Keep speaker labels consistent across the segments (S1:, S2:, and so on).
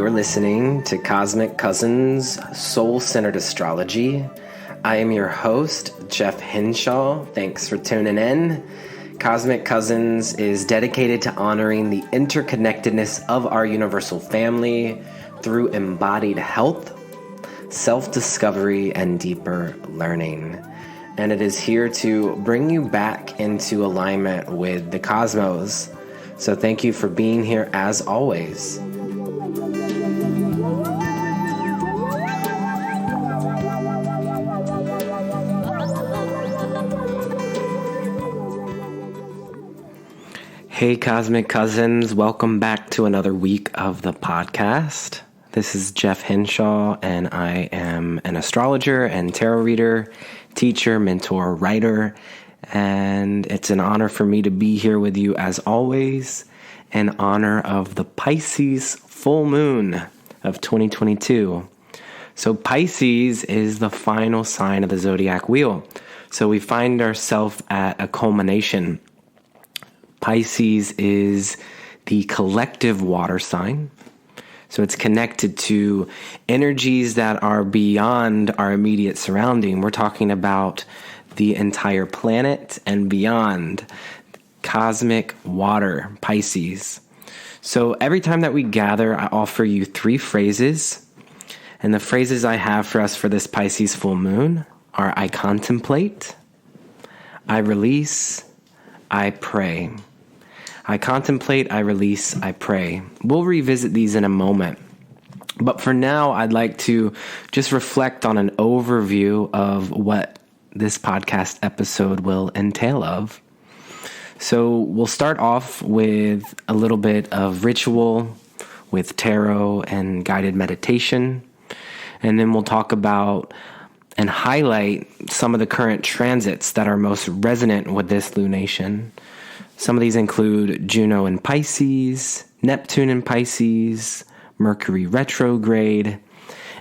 S1: You're listening to Cosmic Cousins Soul-Centered Astrology. I am your host, Jeff Henshaw. Thanks for tuning in. Cosmic Cousins is dedicated to honoring the interconnectedness of our universal family through embodied health, self-discovery, and deeper learning. And it is here to bring you back into alignment with the cosmos. So thank you for being here as always. Hey Cosmic Cousins, welcome back to another week of the podcast. This is Jeff Henshaw, and I am an astrologer and tarot reader, teacher, mentor, writer, and it's an honor for me to be here with you as always in honor of the Pisces Full Moon of 2022. So Pisces is the final sign of the zodiac wheel. So we find ourselves at a culmination. Pisces is the collective water sign. So it's connected to energies that are beyond our immediate surrounding. We're talking about the entire planet and beyond. Cosmic water, Pisces. So every time that we gather, I offer you 3 phrases. And the phrases I have for us for this Pisces full moon are I contemplate, I release, I pray. I contemplate, I release, I pray. We'll revisit these in a moment. But for now, I'd like to just reflect on an overview of what this podcast episode will entail of. So we'll start off with a little bit of ritual with tarot and guided meditation. And then we'll talk about and highlight some of the current transits that are most resonant with this lunation. Some of these include Juno in Pisces, Neptune in Pisces, Mercury Retrograde,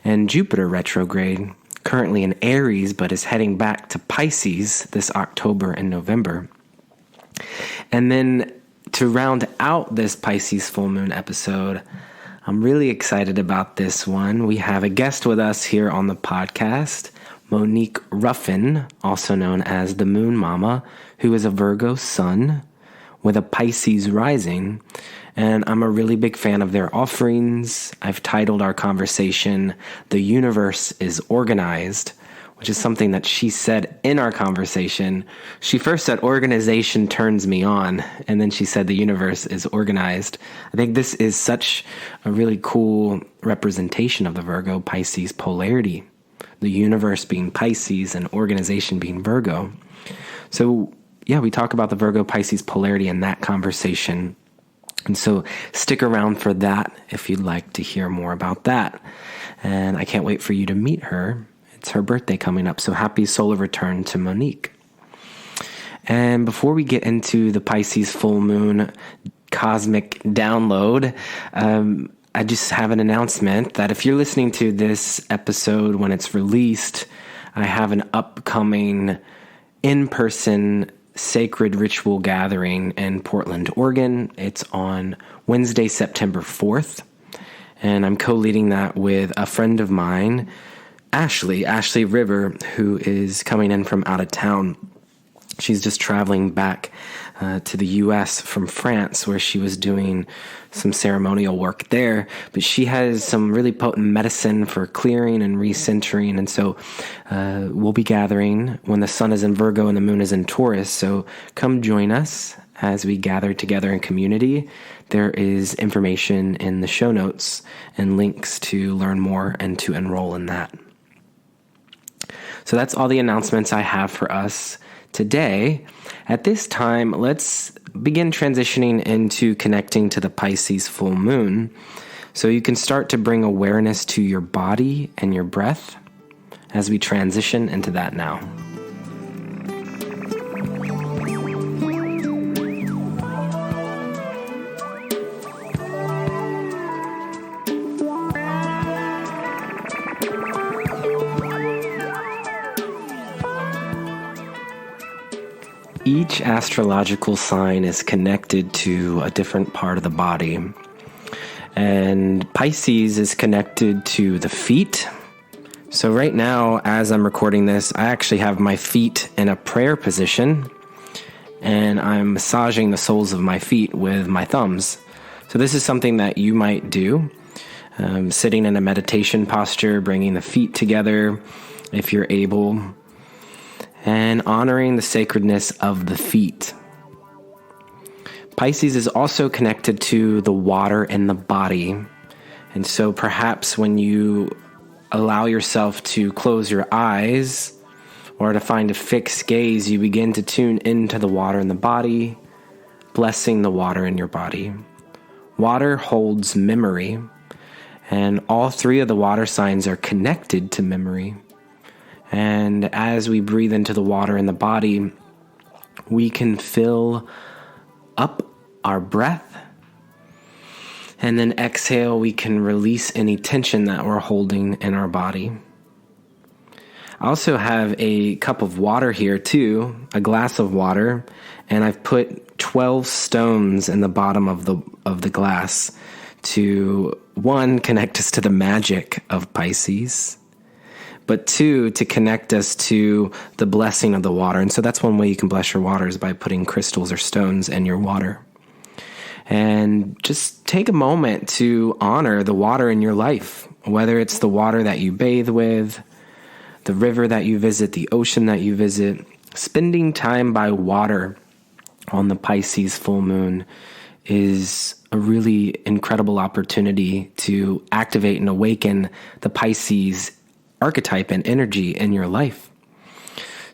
S1: and Jupiter Retrograde, currently in Aries, but is heading back to Pisces this October and November. And then to round out this Pisces full moon episode, I'm really excited about this one. We have a guest with us here on the podcast, Monique Ruffin, also known as the Moon Mama, who is a Virgo Sun with a Pisces Rising, and I'm a really big fan of their offerings. I've titled our conversation, The Universe is Organized, which is something that she said in our conversation. She first said, organization turns me on, and then she said, the universe is organized. I think this is such a really cool representation of the Virgo-Pisces polarity, the universe being Pisces and organization being Virgo. So yeah, we talk about the Virgo-Pisces polarity in that conversation. And so stick around for that if you'd like to hear more about that. And I can't wait for you to meet her. It's her birthday coming up, so happy solar return to Monique. And before we get into the Pisces full moon cosmic download, I just have an announcement that if you're listening to this episode when it's released, I have an upcoming in-person sacred ritual gathering in Portland, Oregon. It's on Wednesday, September 4th. And I'm co-leading that with a friend of mine, Ashley River, who is coming in from out of town. She's just traveling back to the U.S. from France, where she was doing some ceremonial work there. But she has some really potent medicine for clearing and recentering. And so we'll be gathering when the sun is in Virgo and the moon is in Taurus. So come join us as we gather together in community. There is information in the show notes and links to learn more and to enroll in that. So that's all the announcements I have for us today. At this time, let's begin transitioning into connecting to the Pisces full moon. So you can start to bring awareness to your body and your breath as we transition into that now. Each astrological sign is connected to a different part of the body. And Pisces is connected to the feet. So right now, as I'm recording this, I actually have my feet in a prayer position, and I'm massaging the soles of my feet with my thumbs. So this is something that you might do, sitting in a meditation posture, bringing the feet together if you're able, and honoring the sacredness of the feet. Pisces is also connected to the water in the body. And so perhaps when you allow yourself to close your eyes or to find a fixed gaze, you begin to tune into the water in the body, blessing the water in your body. Water holds memory, and all three of the water signs are connected to memory. And as we breathe into the water in the body, we can fill up our breath, and then exhale, we can release any tension that we're holding in our body. I also have a cup of water here too, a glass of water, and I've put 12 stones in the bottom of the glass to, one, connect us to the magic of Pisces, but two, to connect us to the blessing of the water. And so that's one way you can bless your water, is by putting crystals or stones in your water. And just take a moment to honor the water in your life, whether it's the water that you bathe with, the river that you visit, the ocean that you visit. Spending time by water on the Pisces full moon is a really incredible opportunity to activate and awaken the Pisces archetype and energy in your life.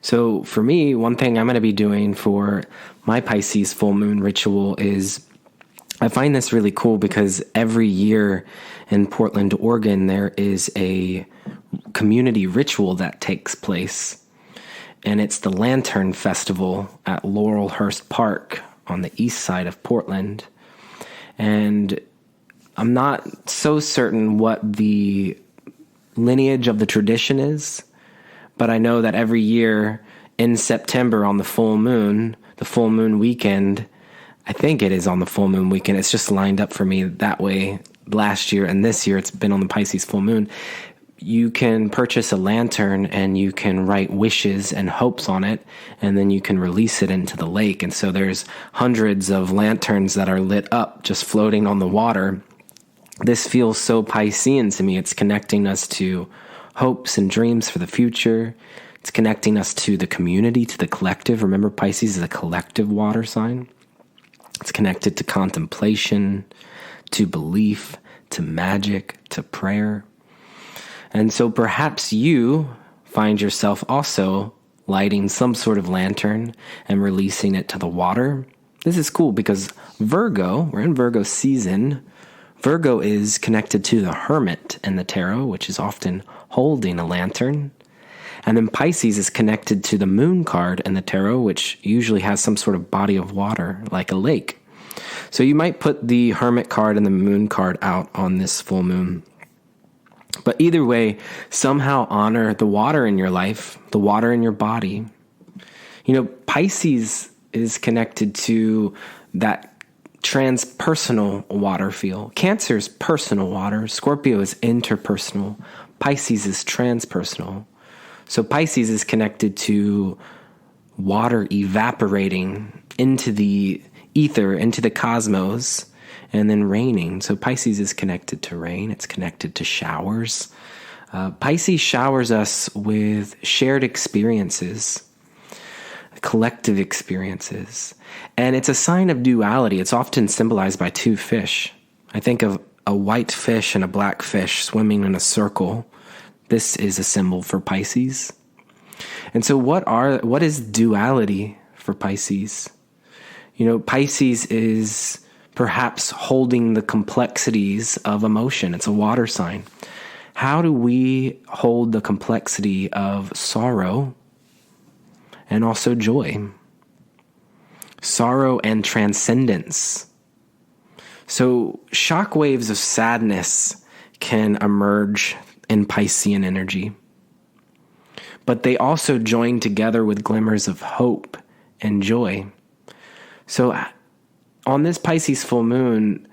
S1: So for me, one thing I'm going to be doing for my Pisces full moon ritual is, I find this really cool because every year in Portland, Oregon, there is a community ritual that takes place, and it's the Lantern Festival at Laurelhurst Park on the east side of Portland. And I'm not so certain what the lineage of the tradition is, but I know that every year in September on the full moon weekend, I think it is on the full moon weekend, it's just lined up for me that way last year, and this year it's been on the Pisces full moon. You can purchase a lantern and you can write wishes and hopes on it, and then you can release it into the lake. And so there's hundreds of lanterns that are lit up just floating on the water. This feels so Piscean to me. It's connecting us to hopes and dreams for the future. It's connecting us to the community, to the collective. Remember, Pisces is a collective water sign. It's connected to contemplation, to belief, to magic, to prayer. And so perhaps you find yourself also lighting some sort of lantern and releasing it to the water. This is cool because Virgo, we're in Virgo season. Virgo is connected to the Hermit in the tarot, which is often holding a lantern. And then Pisces is connected to the Moon card in the tarot, which usually has some sort of body of water, like a lake. So you might put the Hermit card and the Moon card out on this full moon. But either way, somehow honor the water in your life, the water in your body. You know, Pisces is connected to that transpersonal water feel. Cancer is personal water. Scorpio is interpersonal. Pisces is transpersonal. So Pisces is connected to water evaporating into the ether, into the cosmos, and then raining. So Pisces is connected to rain. It's connected to showers. Pisces showers us with shared experiences, collective experiences. And it's a sign of duality. It's often symbolized by two fish. I think of a white fish and a black fish swimming in a circle. This is a symbol for Pisces. And so what is duality for Pisces? You know, Pisces is perhaps holding the complexities of emotion. It's a water sign. How do we hold the complexity of sorrow and also joy? Sorrow and transcendence. So shockwaves of sadness can emerge in Piscean energy, but they also join together with glimmers of hope and joy. So on this Pisces full moon,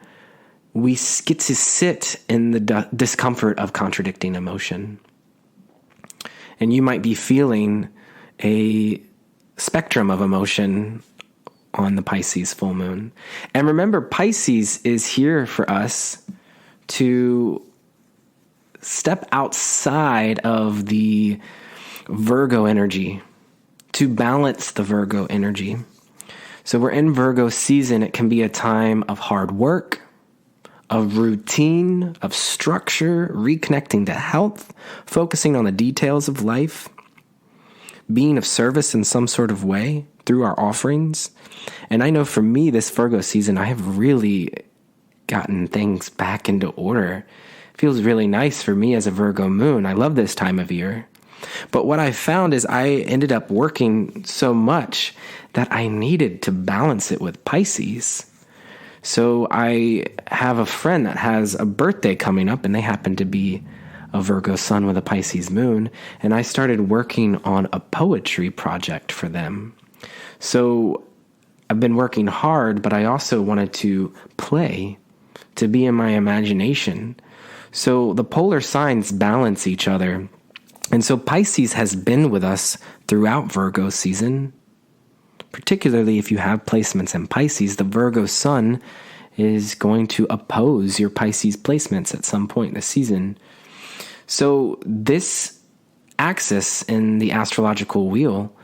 S1: we get to sit in the discomfort of contradicting emotion. And you might be feeling a spectrum of emotion on the Pisces full moon. And remember, Pisces is here for us to step outside of the Virgo energy, to balance the Virgo energy. So we're in Virgo season. It can be a time of hard work, of routine, of structure, reconnecting to health, focusing on the details of life, being of service in some sort of way through our offerings. And I know for me, this Virgo season, I have really gotten things back into order. It feels really nice for me as a Virgo moon. I love this time of year. But what I found is I ended up working so much that I needed to balance it with Pisces. So I have a friend that has a birthday coming up, and they happen to be a Virgo Sun with a Pisces moon, and I started working on a poetry project for them. So I've been working hard, but I also wanted to play, to be in my imagination. So the polar signs balance each other. And so Pisces has been with us throughout Virgo season. Particularly if you have placements in Pisces, the Virgo Sun is going to oppose your Pisces placements at some point in the season. So this axis in the astrological wheel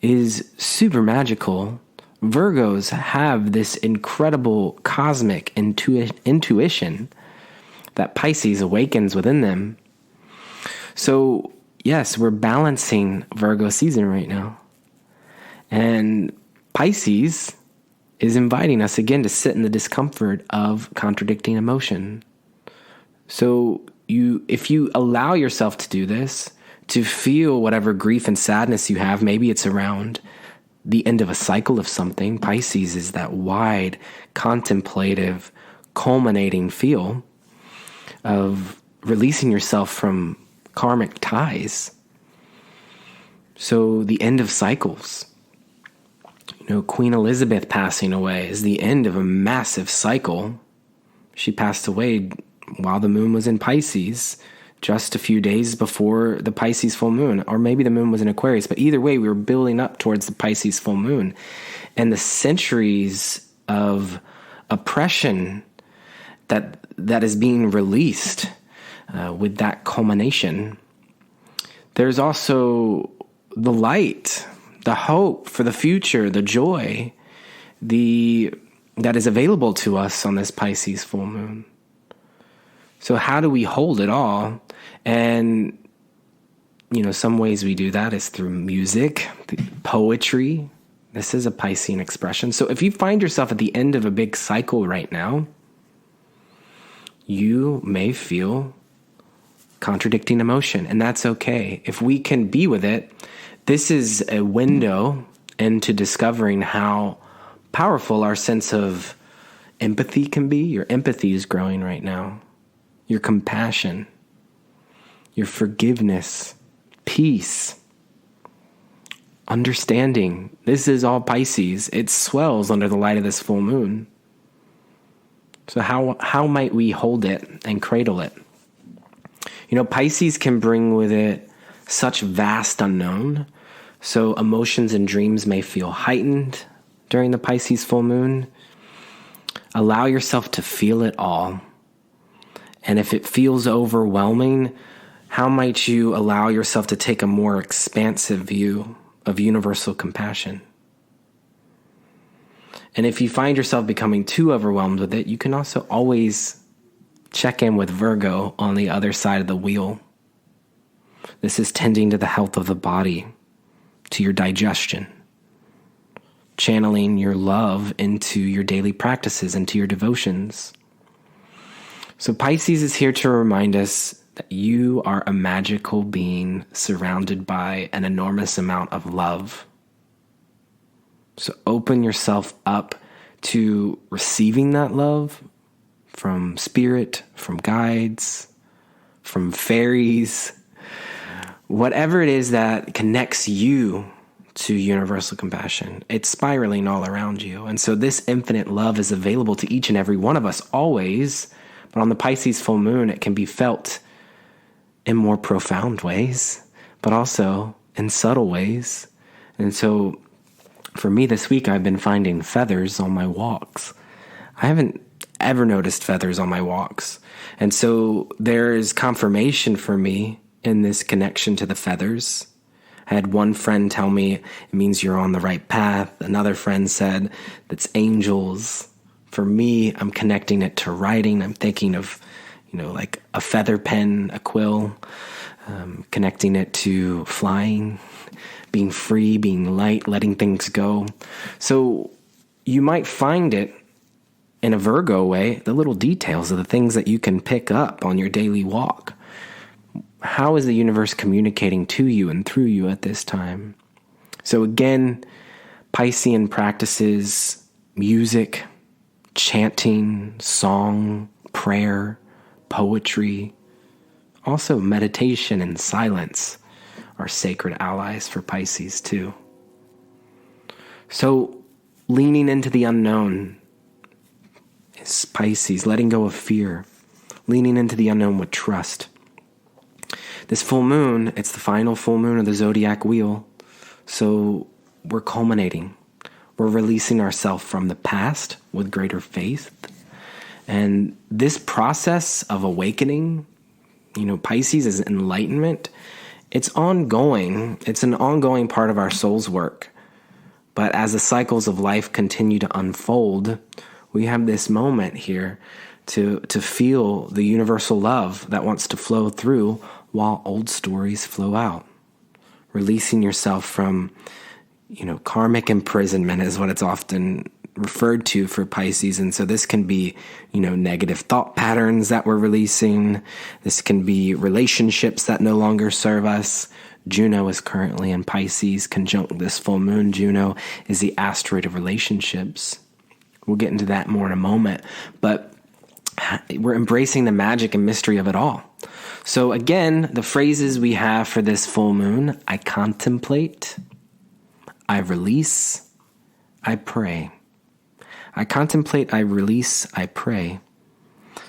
S1: is super magical. Virgos have this incredible cosmic intuition that Pisces awakens within them. So yes, we're balancing Virgo season right now. And Pisces is inviting us again to sit in the discomfort of contradicting emotion. So if you allow yourself to do this, to feel whatever grief and sadness you have, maybe it's around the end of a cycle of something. Pisces is that wide, contemplative, culminating feel of releasing yourself from karmic ties. So the end of cycles. Queen Elizabeth passing away is the end of a massive cycle. She passed away while the moon was in Pisces, just a few days before the Pisces full moon, or maybe the moon was in Aquarius, but either way, we were building up towards the Pisces full moon. And the centuries of oppression that is being released with that culmination. There's also the light, the hope for the future, the joy, that is available to us on this Pisces full moon. So how do we hold it all? And, some ways we do that is through music, poetry. This is a Piscean expression. So if you find yourself at the end of a big cycle right now, you may feel contradicting emotion, and that's okay. If we can be with it, this is a window into discovering how powerful our sense of empathy can be. Your empathy is growing right now. Your compassion, your forgiveness, peace, understanding. This is all Pisces. It swells under the light of this full moon. So how might we hold it and cradle it? Pisces can bring with it such vast unknown. So emotions and dreams may feel heightened during the Pisces full moon. Allow yourself to feel it all. And if it feels overwhelming, how might you allow yourself to take a more expansive view of universal compassion? And if you find yourself becoming too overwhelmed with it, you can also always check in with Virgo on the other side of the wheel. This is tending to the health of the body, to your digestion, channeling your love into your daily practices, into your devotions. So Pisces is here to remind us that you are a magical being surrounded by an enormous amount of love. So open yourself up to receiving that love from spirit, from guides, from fairies, whatever it is that connects you to universal compassion. It's spiraling all around you. And so this infinite love is available to each and every one of us always. But on the Pisces full moon, it can be felt in more profound ways, but also in subtle ways. And so for me this week, I've been finding feathers on my walks. I haven't ever noticed feathers on my walks. And so there is confirmation for me in this connection to the feathers. I had one friend tell me it means you're on the right path. Another friend said that's angels. For me, I'm connecting it to writing. I'm thinking of, like a feather pen, a quill, connecting it to flying, being free, being light, letting things go. So you might find it in a Virgo way, the little details of the things that you can pick up on your daily walk. How is the universe communicating to you and through you at this time? So again, Piscean practices, music, chanting, song, prayer, poetry, also meditation and silence are sacred allies for Pisces too. So leaning into the unknown is Pisces, letting go of fear, leaning into the unknown with trust. This full moon, it's the final full moon of the zodiac wheel. So we're culminating. We're releasing ourselves from the past with greater faith. And this process of awakening, Pisces is enlightenment. It's ongoing. It's an ongoing part of our soul's work. But as the cycles of life continue to unfold, we have this moment here to feel the universal love that wants to flow through while old stories flow out. Releasing yourself from, karmic imprisonment is what it's often referred to for Pisces. And so this can be, negative thought patterns that we're releasing. This can be relationships that no longer serve us. Juno is currently in Pisces, conjunct this full moon. Juno is the asteroid of relationships. We'll get into that more in a moment. But we're embracing the magic and mystery of it all. So again, the phrases we have for this full moon: I contemplate, I release, I pray. I contemplate, I release, I pray.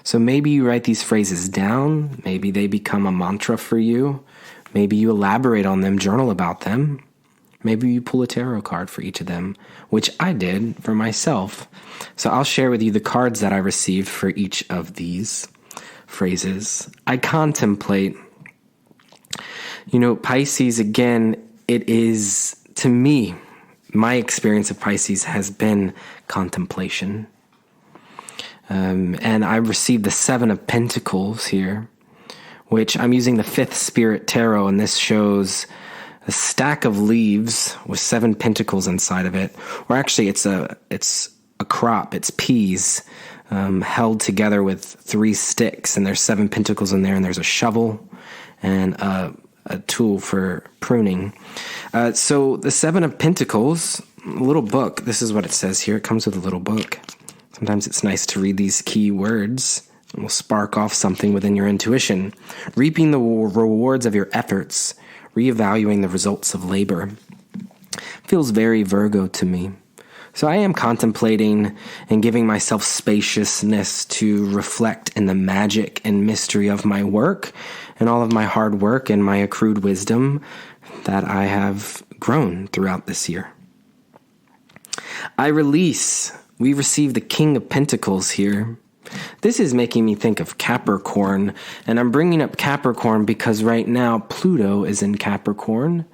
S1: So maybe you write these phrases down. Maybe they become a mantra for you. Maybe you elaborate on them, journal about them. Maybe you pull a tarot card for each of them, which I did for myself. So I'll share with you the cards that I received for each of these phrases. I contemplate. Pisces, again, it is, to me, my experience of Pisces has been contemplation. And I received the 7 of Pentacles here, which I'm using the 5th Spirit Tarot, and this shows a stack of leaves with 7 pentacles inside of it. Or actually, it's a crop. It's peas held together with 3 sticks, and there's 7 pentacles in there, and there's a shovel and a tool for pruning. So the 7 of Pentacles, a little book. This is what it says here. It comes with a little book. Sometimes it's nice to read these key words. It will spark off something within your intuition. Reaping the rewards of your efforts, reevaluating the results of labor. Feels very Virgo to me. So I am contemplating and giving myself spaciousness to reflect in the magic and mystery of my work and all of my hard work and my accrued wisdom that I have grown throughout this year. I release. We receive the King of Pentacles here. This is making me think of Capricorn, and I'm bringing up Capricorn because right now Pluto is in Capricorn,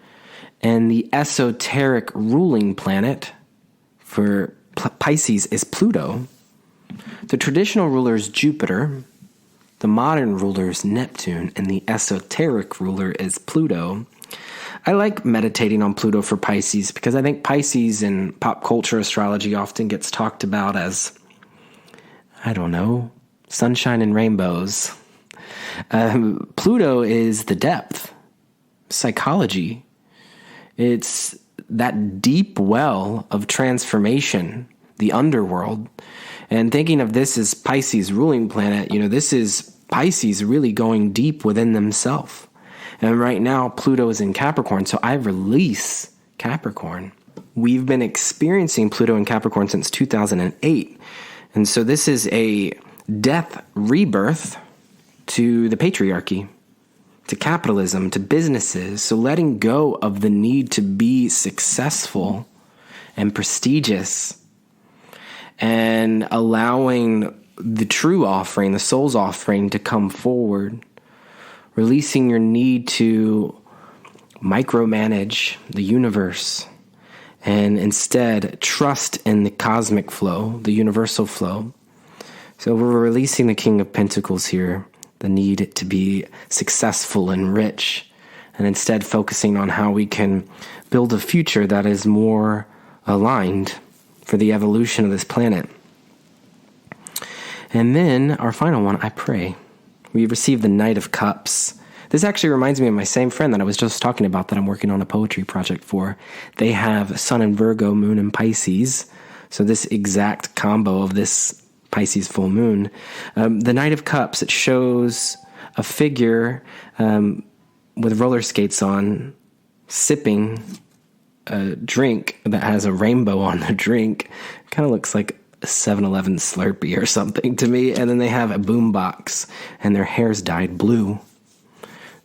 S1: and the esoteric ruling planet for Pisces is Pluto. The traditional ruler is Jupiter, the modern ruler is Neptune, and the esoteric ruler is Pluto. I like meditating on Pluto for Pisces because I think Pisces in pop culture astrology often gets talked about as, sunshine and rainbows. Pluto is the depth, psychology. It's that deep well of transformation, the underworld. And thinking of this as Pisces ruling planet, this is Pisces really going deep within themselves. And right now, Pluto is in Capricorn, so I release Capricorn. We've been experiencing Pluto in Capricorn since 2008. And so this is a death rebirth to the patriarchy, to capitalism, to businesses. So letting go of the need to be successful and prestigious and allowing the true offering, the soul's offering, to come forward. Releasing your need to micromanage the universe and instead trust in the cosmic flow, the universal flow. So we're releasing the King of Pentacles here, the need to be successful and rich, and instead focusing on how we can build a future that is more aligned for the evolution of this planet. And then our final one, I pray. We receive the Knight of Cups. This actually reminds me of my same friend that I was just talking about that I'm working on a poetry project for. They have Sun in Virgo, Moon in Pisces. So this exact combo of this Pisces full moon. The Knight of Cups, it shows a figure with roller skates on, sipping a drink that has a rainbow on the drink. Kind of looks like a 7-Eleven Slurpee or something to me. And then they have a boombox, and their hair's dyed blue.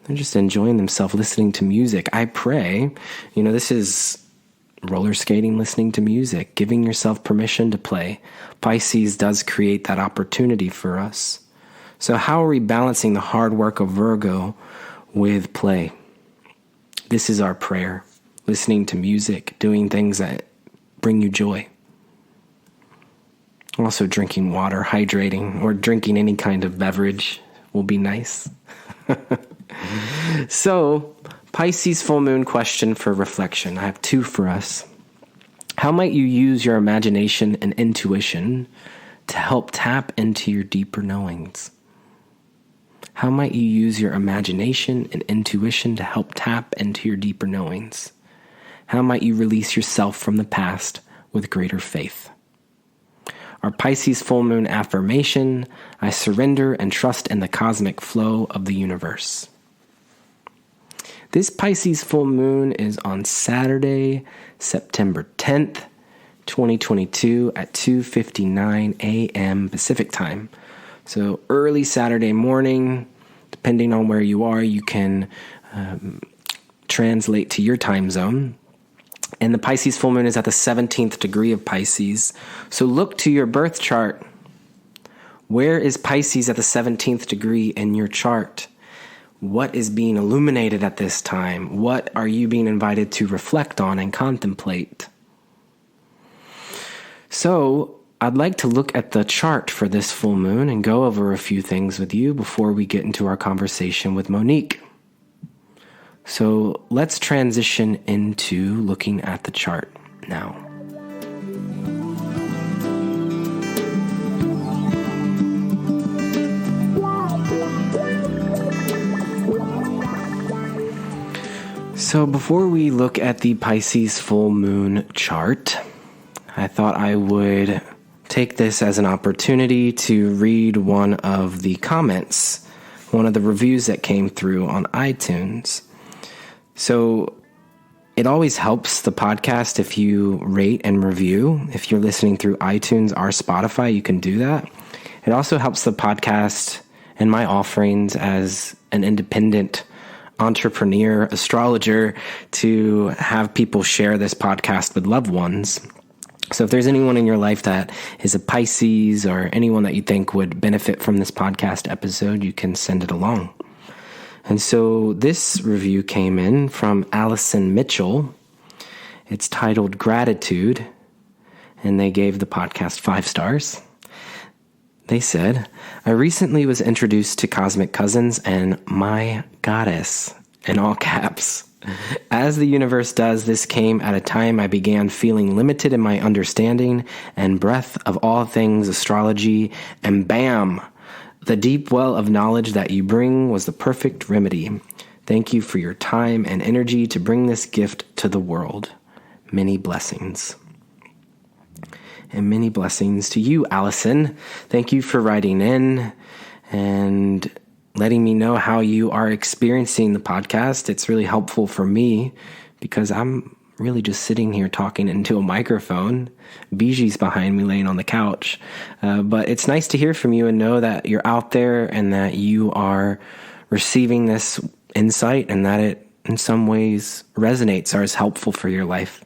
S1: They're just enjoying themselves listening to music. I pray, this is roller skating, listening to music, giving yourself permission to play. Pisces does create that opportunity for us. So how are we balancing the hard work of Virgo with play? This is our prayer. Listening to music, doing things that bring you joy. Also drinking water, hydrating, or drinking any kind of beverage will be nice. So, Pisces full moon question for reflection. I have two for us. How might you use your imagination and intuition to help tap into your deeper knowings? How might you use your imagination and intuition to help tap into your deeper knowings? How might you release yourself from the past with greater faith? Our Pisces full moon affirmation: I surrender and trust in the cosmic flow of the universe. This Pisces full moon is on Saturday, September 10th, 2022 at 2:59 a.m. Pacific time. So early Saturday morning, depending on where you are, you can translate to your time zone. And the Pisces full moon is at the 17th degree of Pisces. So look to your birth chart. Where is Pisces at the 17th degree in your chart? What is being illuminated at this time? What are you being invited to reflect on and contemplate? So I'd like to look at the chart for this full moon and go over a few things with you before we get into our conversation with Monique. So let's transition into looking at the chart now. So before we look at the Pisces full moon chart, I thought I would take this as an opportunity to read one of the comments, one of the reviews that came through on iTunes. So it always helps the podcast if you rate and review. If you're listening through iTunes or Spotify, you can do that. It also helps the podcast and my offerings as an independent entrepreneur, astrologer, to have people share this podcast with loved ones. So if there's anyone in your life that is a Pisces or anyone that you think would benefit from this podcast episode, you can send it along. And so this review came in from Allison Mitchell. It's titled Gratitude, and they gave the podcast 5 stars. They said, I recently was introduced to Cosmic Cousins and my goddess, in all caps. As the universe does, this came at a time I began feeling limited in my understanding and breadth of all things astrology, and bam! The deep well of knowledge that you bring was the perfect remedy. Thank you for your time and energy to bring this gift to the world. Many blessings. And many blessings to you, Allison. Thank you for writing in and letting me know how you are experiencing the podcast. It's really helpful for me because I'm really just sitting here talking into a microphone. Biji's behind me laying on the couch. But it's nice to hear from you and know that you're out there and that you are receiving this insight and that it in some ways resonates or is helpful for your life.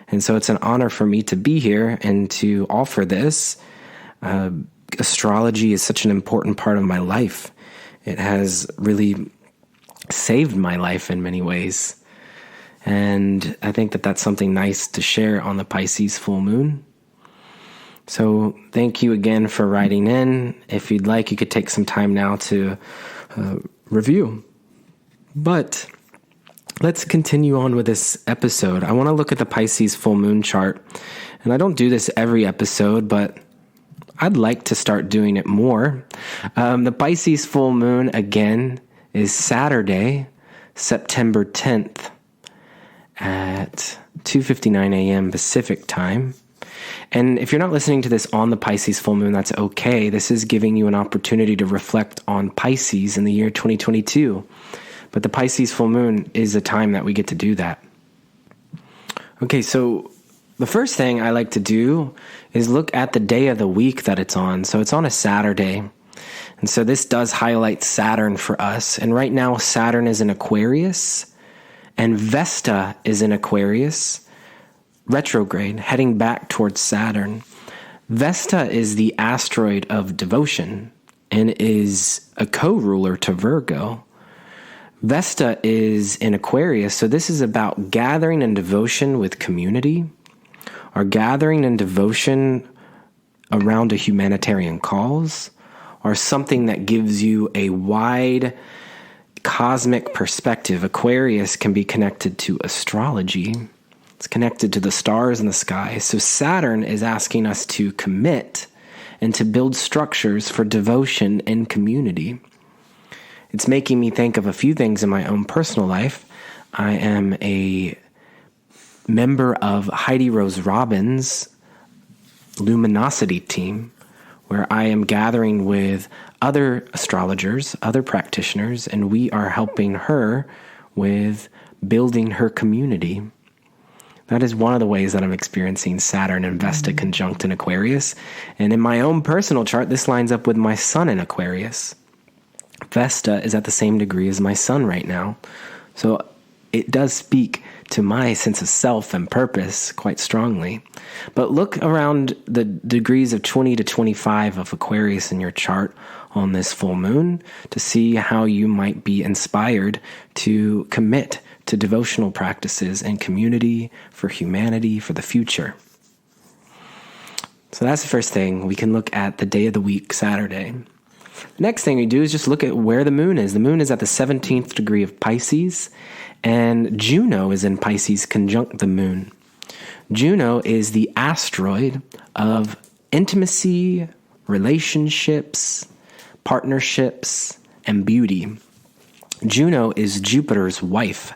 S1: And so it's an honor for me to be here and to offer this. Astrology is such an important part of my life. It has really saved my life in many ways. And I think that that's something nice to share on the Pisces full moon. So thank you again for writing in. If you'd like, you could take some time now to review. But let's continue on with this episode. I want to look at the Pisces full moon chart. And I don't do this every episode, but I'd like to start doing it more. The Pisces full moon, again, is Saturday, September 10th at 2:59 a.m. Pacific time. And if you're not listening to this on the Pisces full moon, that's okay. This is giving you an opportunity to reflect on Pisces in the year 2022. But the Pisces full moon is a time that we get to do that. Okay, so the first thing I like to do is look at the day of the week that it's on. So it's on a Saturday. And so this does highlight Saturn for us. And right now, Saturn is in Aquarius, and Vesta is in Aquarius, retrograde, heading back towards Saturn. Vesta is the asteroid of devotion and is a co-ruler to Virgo. Vesta is in Aquarius, so this is about gathering in devotion with community, or gathering in devotion around a humanitarian cause, or something that gives you a wide cosmic perspective. Aquarius can be connected to astrology. It's connected to the stars in the sky. So Saturn is asking us to commit and to build structures for devotion and community. It's making me think of a few things in my own personal life. I am a member of Heidi Rose Robbins' Luminosity team, where I am gathering with other astrologers, other practitioners, and we are helping her with building her community. That is one of the ways that I'm experiencing Saturn and Vesta conjunct in Aquarius. And in my own personal chart, this lines up with my sun in Aquarius. Vesta is at the same degree as my sun right now. So it does speak to my sense of self and purpose quite strongly. But look around the degrees of 20 to 25 of Aquarius in your chart on this full moon to see how you might be inspired to commit to devotional practices and community for humanity for the future. So that's the first thing. We can look at the day of the week, Saturday. The next thing we do is just look at where the moon is. The moon is at the 17th degree of Pisces, and Juno is in Pisces conjunct the moon. Juno is the asteroid of intimacy, relationships, partnerships, and beauty. Juno is Jupiter's wife.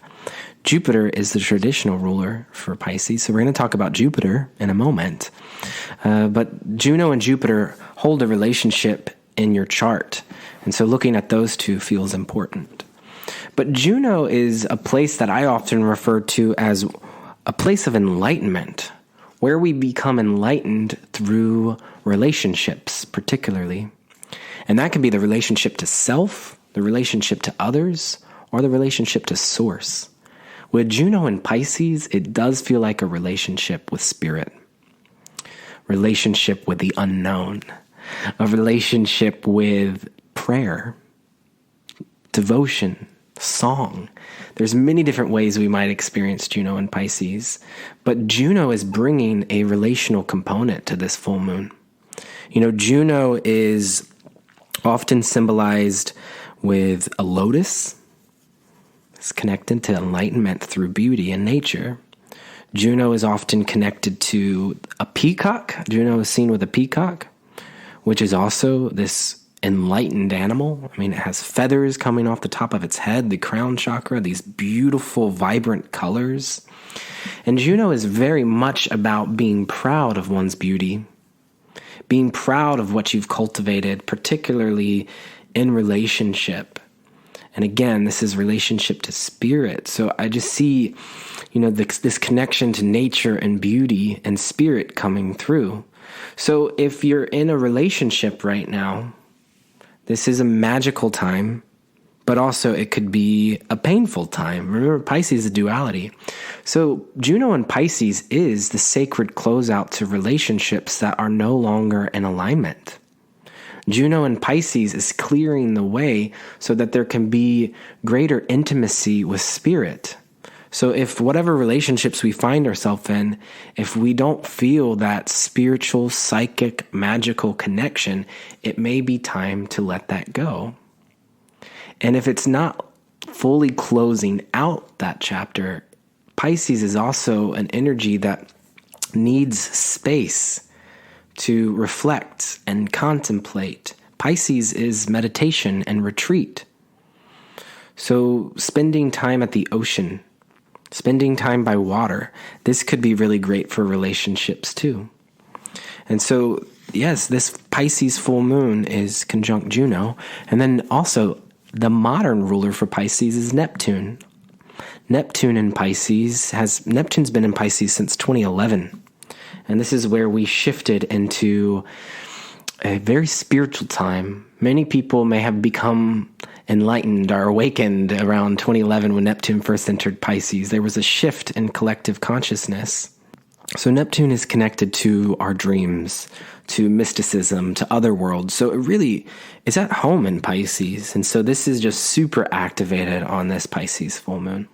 S1: Jupiter is the traditional ruler for Pisces, so we're going to talk about Jupiter in a moment. But Juno and Jupiter hold a relationship in your chart, and so looking at those two feels important. But Juno is a place that I often refer to as a place of enlightenment, where we become enlightened through relationships, particularly. And that can be the relationship to self, the relationship to others, or the relationship to source. With Juno and Pisces, it does feel like a relationship with spirit, relationship with the unknown, a relationship with prayer, devotion, song. There's many different ways we might experience Juno and Pisces, but Juno is bringing a relational component to this full moon. You know, Juno is often symbolized with a lotus. It's connected to enlightenment through beauty and nature. Juno is often connected to a peacock. Juno is seen with a peacock, which is also this enlightened animal. I mean, it has feathers coming off the top of its head, the crown chakra, these beautiful, vibrant colors. And Juno is very much about being proud of one's beauty, being proud of what you've cultivated, particularly in relationship, And again, this is relationship to spirit. So I just see, this connection to nature and beauty and spirit coming through. So if you're in a relationship right now, this is a magical time, but also it could be a painful time. Remember, Pisces is duality. So Juno in Pisces is the sacred closeout to relationships that are no longer in alignment. Juno in Pisces is clearing the way so that there can be greater intimacy with spirit. So if whatever relationships we find ourselves in, if we don't feel that spiritual, psychic, magical connection, it may be time to let that go. And if it's not fully closing out that chapter, Pisces is also an energy that needs space to reflect and contemplate. Pisces is meditation and retreat. So spending time at the ocean, spending time by water, this could be really great for relationships too. And so, yes, this Pisces full moon is conjunct Juno. And then also the modern ruler for Pisces is Neptune. Neptune's been in Pisces since 2011. And this is where we shifted into a very spiritual time. Many people may have become enlightened or awakened around 2011 when Neptune first entered Pisces. There was a shift in collective consciousness. So Neptune is connected to our dreams, to mysticism, to other worlds. So it really is at home in Pisces. And so this is just super activated on this Pisces full moon.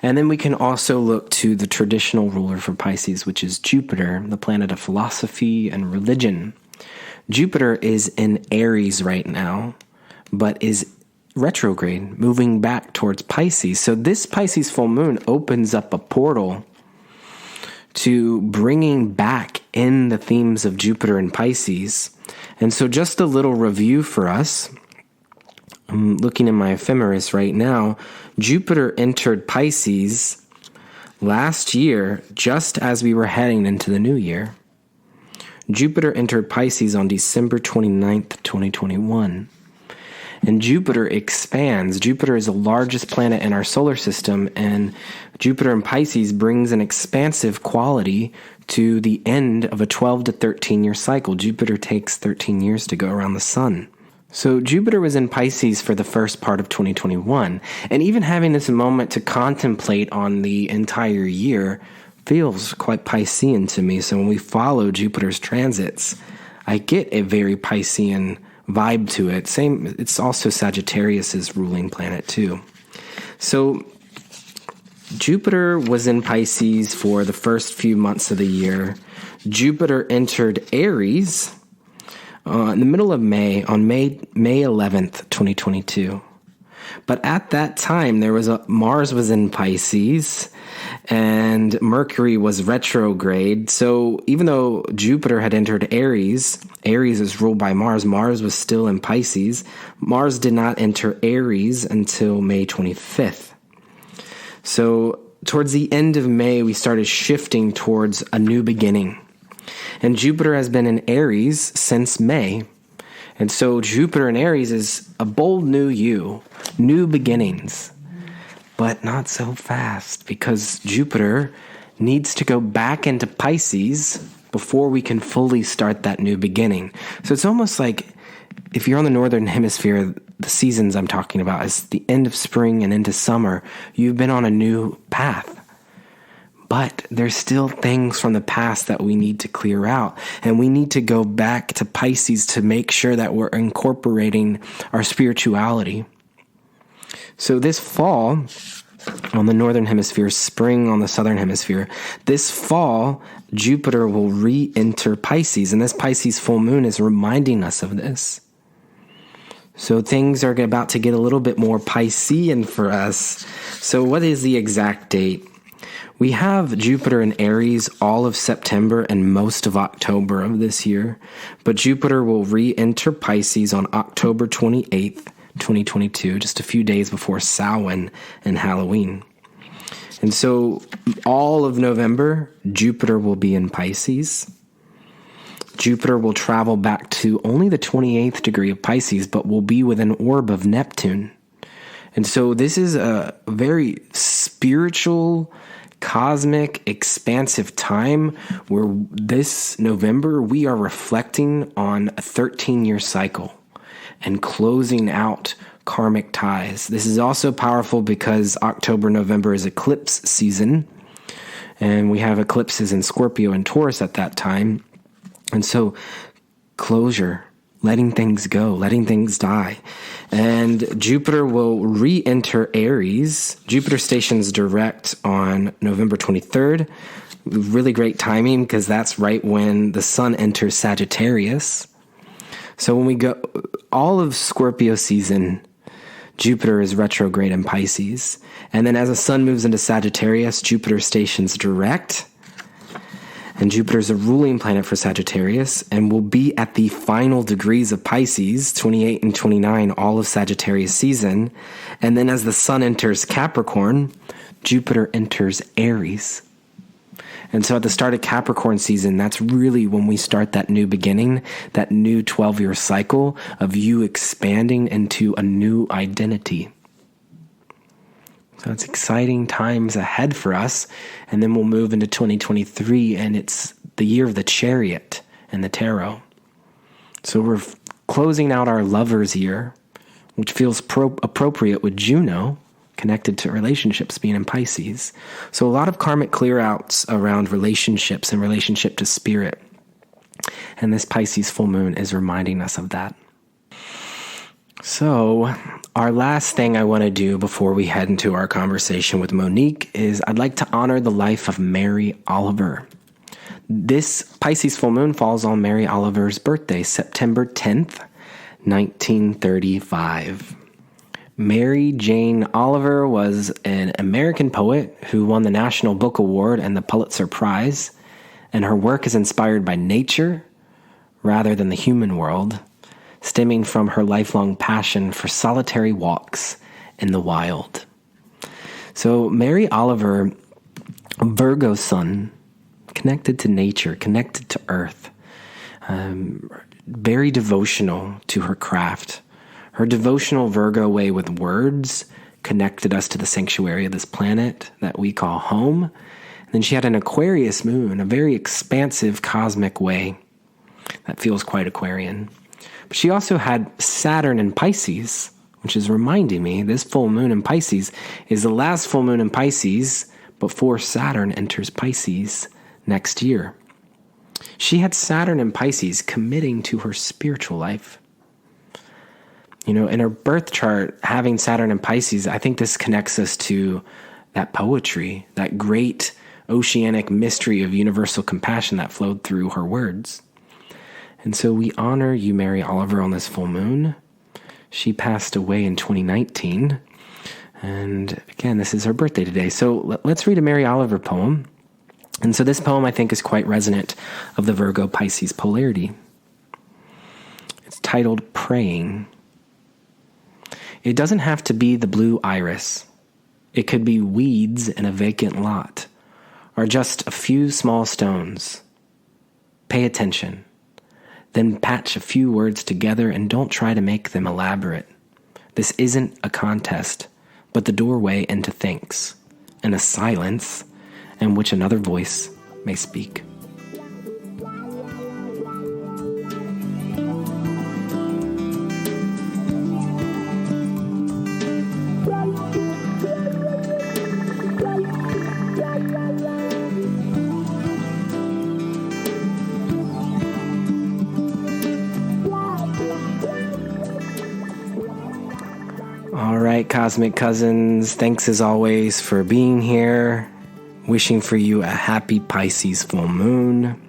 S1: And then we can also look to the traditional ruler for Pisces, which is Jupiter, the planet of philosophy and religion. Jupiter is in Aries right now, but is retrograde, moving back towards Pisces. So this Pisces full moon opens up a portal to bringing back in the themes of Jupiter and Pisces. And so just a little review for us. I'm looking in my ephemeris right now. Jupiter entered Pisces last year, just as we were heading into the new year. Jupiter entered Pisces on December 29th, 2021. And Jupiter expands. Jupiter is the largest planet in our solar system, and Jupiter in Pisces brings an expansive quality to the end of a 12 to 13 year cycle. Jupiter takes 13 years to go around the sun. So Jupiter was in Pisces for the first part of 2021, and even having this moment to contemplate on the entire year feels quite Piscean to me. So when we follow Jupiter's transits, I get a very Piscean vibe to it. Same, it's also Sagittarius's ruling planet too. So Jupiter was in Pisces for the first few months of the year. Jupiter entered Aries in the middle of May, on May 11th, 2022. But at that time, Mars was in Pisces and Mercury was retrograde. So even though Jupiter had entered Aries, Aries is ruled by Mars. Mars was still in Pisces. Mars did not enter Aries until May 25th. So towards the end of May, we started shifting towards a new beginning. And Jupiter has been in Aries since May. And so Jupiter in Aries is a bold new you, new beginnings. But not so fast, because Jupiter needs to go back into Pisces before we can fully start that new beginning. So it's almost like if you're on the northern hemisphere, the seasons I'm talking about is the end of spring and into summer. You've been on a new path. But there's still things from the past that we need to clear out. And we need to go back to Pisces to make sure that we're incorporating our spirituality. So this fall, on the northern hemisphere, spring on the southern hemisphere, this fall, Jupiter will re-enter Pisces. And this Pisces full moon is reminding us of this. So things are about to get a little bit more Piscean for us. So what is the exact date? We have Jupiter in Aries all of September and most of October of this year, but Jupiter will re-enter Pisces on October 28th, 2022, just a few days before Samhain and Halloween. And so all of November, Jupiter will be in Pisces. Jupiter will travel back to only the 28th degree of Pisces, but will be within orb of Neptune. And so this is a very spiritual, cosmic, expansive time where this November we are reflecting on a 13-year cycle and closing out karmic ties. This is also powerful because October, November is eclipse season, and we have eclipses in Scorpio and Taurus at that time. And so closure, letting things go, letting things die. And Jupiter will re-enter Aries. Jupiter stations direct on November 23rd. Really great timing because that's right when the sun enters Sagittarius. So when we go all of Scorpio season, Jupiter is retrograde in Pisces. And then as the sun moves into Sagittarius, Jupiter stations direct. And Jupiter is a ruling planet for Sagittarius and will be at the final degrees of Pisces, 28 and 29, all of Sagittarius season. And then as the sun enters Capricorn, Jupiter enters Aries. And so at the start of Capricorn season, that's really when we start that new beginning, that new 12-year cycle of you expanding into a new identity. So it's exciting times ahead for us. And then we'll move into 2023, and it's the year of the Chariot and the Tarot. So we're closing out our Lover's year, which feels appropriate with Juno, connected to relationships being in Pisces. So a lot of karmic clear-outs around relationships and relationship to spirit. And this Pisces full moon is reminding us of that. So our last thing I want to do before we head into our conversation with Monique is I'd like to honor the life of Mary Oliver. This Pisces full moon falls on Mary Oliver's birthday, September 10th, 1935. Mary Jane Oliver was an American poet who won the National Book Award and the Pulitzer Prize, and her work is inspired by nature rather than the human world, stemming from her lifelong passion for solitary walks in the wild. So Mary Oliver, Virgo Sun, connected to nature, connected to earth, very devotional to her craft. Her devotional Virgo way with words connected us to the sanctuary of this planet that we call home. And then she had an Aquarius moon, a very expansive cosmic way that feels quite Aquarian. But she also had Saturn in Pisces, which is reminding me this full moon in Pisces is the last full moon in Pisces before Saturn enters Pisces next year. She had Saturn in Pisces committing to her spiritual life. You know, in her birth chart, having Saturn in Pisces, I think this connects us to that poetry, that great oceanic mystery of universal compassion that flowed through her words. And so we honor you, Mary Oliver, on this full moon. She passed away in 2019. And again, this is her birthday today. So let's read a Mary Oliver poem. And so this poem, I think, is quite resonant of the Virgo-Pisces polarity. It's titled Praying. It doesn't have to be the blue iris. It could be weeds in a vacant lot, or just a few small stones. Pay attention. Then patch a few words together and don't try to make them elaborate. This isn't a contest, but the doorway into thanks, and a silence in which another voice may speak. All right, Cosmic Cousins, thanks as always for being here. Wishing for you a happy Pisces full moon.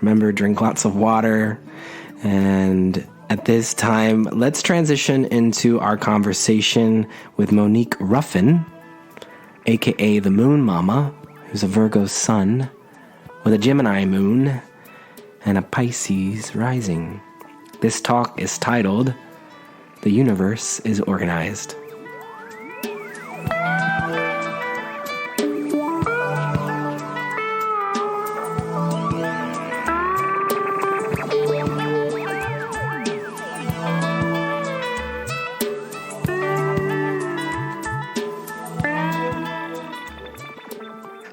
S1: Remember, drink lots of water. And at this time, let's transition into our conversation with Monique Ruffin, aka the Moon Mama, who's a Virgo Sun with a Gemini moon and a Pisces rising. This talk is titled The Universe is Organized.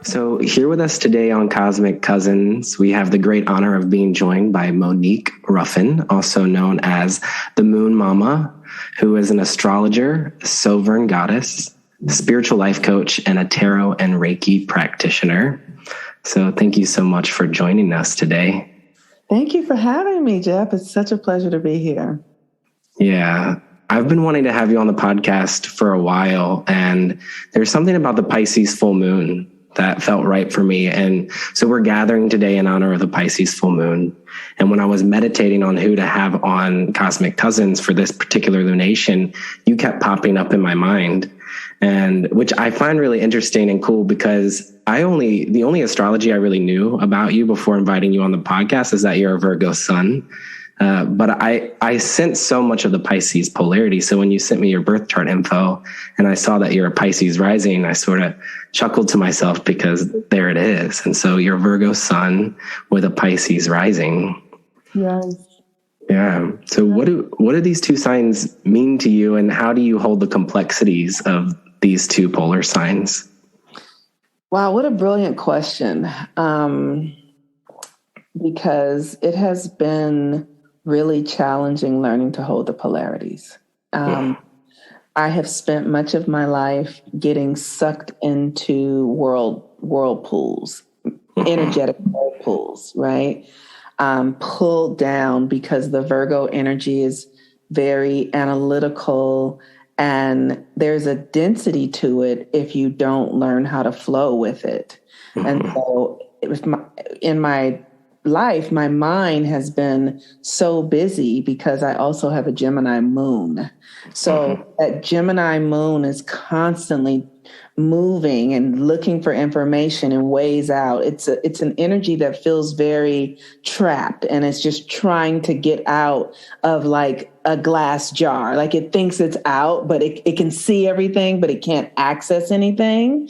S1: So here with us today on Cosmic Cousins, we have the great honor of being joined by Monique Ruffin, also known as the Moon Mama, who is an astrologer, sovereign goddess, spiritual life coach, and a tarot and Reiki practitioner. So thank you so much for joining us today.
S2: Thank you for having me, Jeff. It's such a pleasure to be here.
S1: Yeah. I've been wanting to have you on the podcast for a while, and there's something about the Pisces full moon that felt right for me. And so we're gathering today in honor of the Pisces full moon. And when I was meditating on who to have on Cosmic Cousins for this particular lunation, you kept popping up in my mind, and which I find really interesting and cool, because the only astrology I really knew about you before inviting you on the podcast is that you're a Virgo Sun. But I sense so much of the Pisces polarity. So when you sent me your birth chart info and I saw that you're a Pisces rising, I sort of chuckled to myself because there it is. And so you're Virgo Sun with a Pisces rising.
S2: Yes.
S1: Yeah. So what do these two signs mean to you, and how do you hold the complexities of these two polar signs?
S2: Wow, what a brilliant question. Because it has been really challenging learning to hold the polarities. I have spent much of my life getting sucked into whirlpools, energetic whirlpools, right? Pulled down because the Virgo energy is very analytical, and there's a density to it if you don't learn how to flow with it. And so in my life, my mind has been so busy because I also have a Gemini moon. So that Gemini moon is constantly moving and looking for information and ways out. It's an energy that feels very trapped, and it's just trying to get out of like a glass jar. Like it thinks it's out, but it can see everything, but it can't access anything.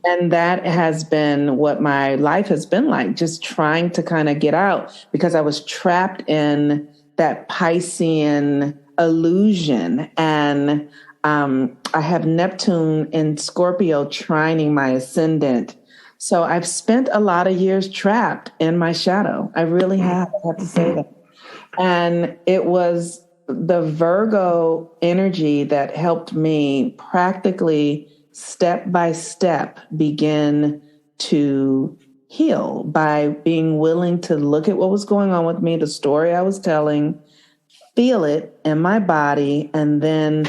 S2: And that has been what my life has been like, just trying to kind of get out, because I was trapped in that Piscean illusion. And I have Neptune in Scorpio trining my ascendant. So I've spent a lot of years trapped in my shadow. I really have. I have to say that. And it was the Virgo energy that helped me practically step by step begin to heal, by being willing to look at what was going on with me, the story I was telling, feel it in my body, and then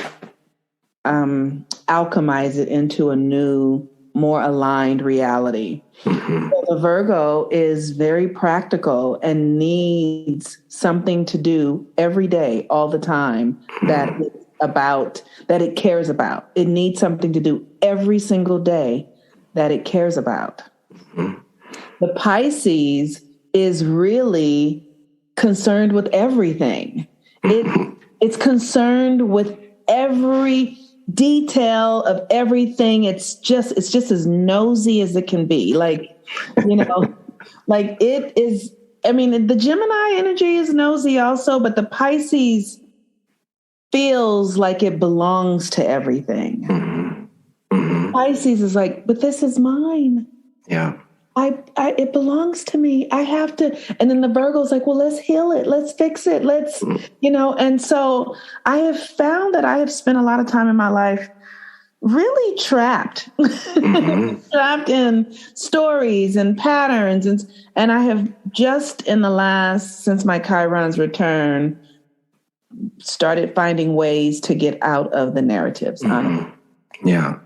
S2: alchemize it into a new, more aligned reality. So the Virgo is very practical and needs something to do every day, all the time, that it cares about. It needs something to do every single day that it cares about. The Pisces is really concerned with everything. It's concerned with every detail of everything. It's just as nosy as it can be. Like, like it is. I mean, the Gemini energy is nosy also, but the Pisces feels like it belongs to everything. Pisces is like, but this is mine.
S1: Yeah.
S2: It belongs to me. I have to. And then the Virgo's like, well, let's heal it. Let's fix it. Let's, and so I have found that I have spent a lot of time in my life really trapped, trapped in stories and patterns. And I have just since my Chiron's return, started finding ways to get out of the narratives.
S1: Yeah.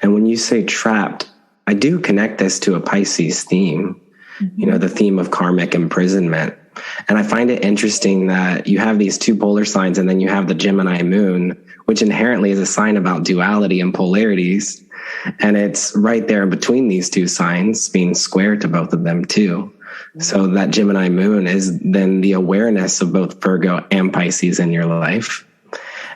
S1: And when you say trapped, I do connect this to a Pisces theme, the theme of karmic imprisonment. And I find it interesting that you have these two polar signs, and then you have the Gemini moon, which inherently is a sign about duality and polarities. And it's right there in between these two signs, being square to both of them too. So that Gemini moon is then the awareness of both Virgo and Pisces in your life.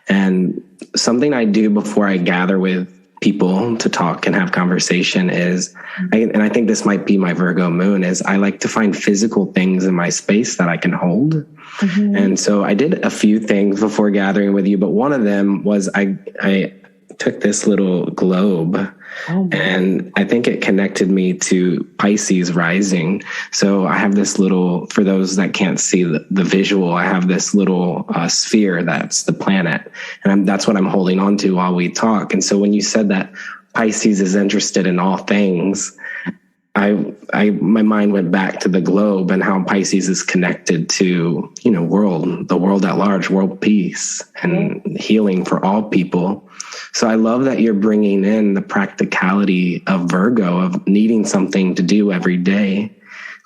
S1: And something I do before I gather with people to talk and have conversation is, and I think this might be my Virgo moon, is I like to find physical things in my space that I can hold. And so I did a few things before gathering with you, but one of them was I took this little globe, and I think it connected me to Pisces rising. So I have this little, for those that can't see the visual, I have this little sphere that's the planet, and that's what I'm holding on to while we talk. And so when you said that Pisces is interested in all things, my mind went back to the globe and how Pisces is connected to, the world at large, world peace and healing for all people. So I love that you're bringing in the practicality of Virgo, of needing something to do every day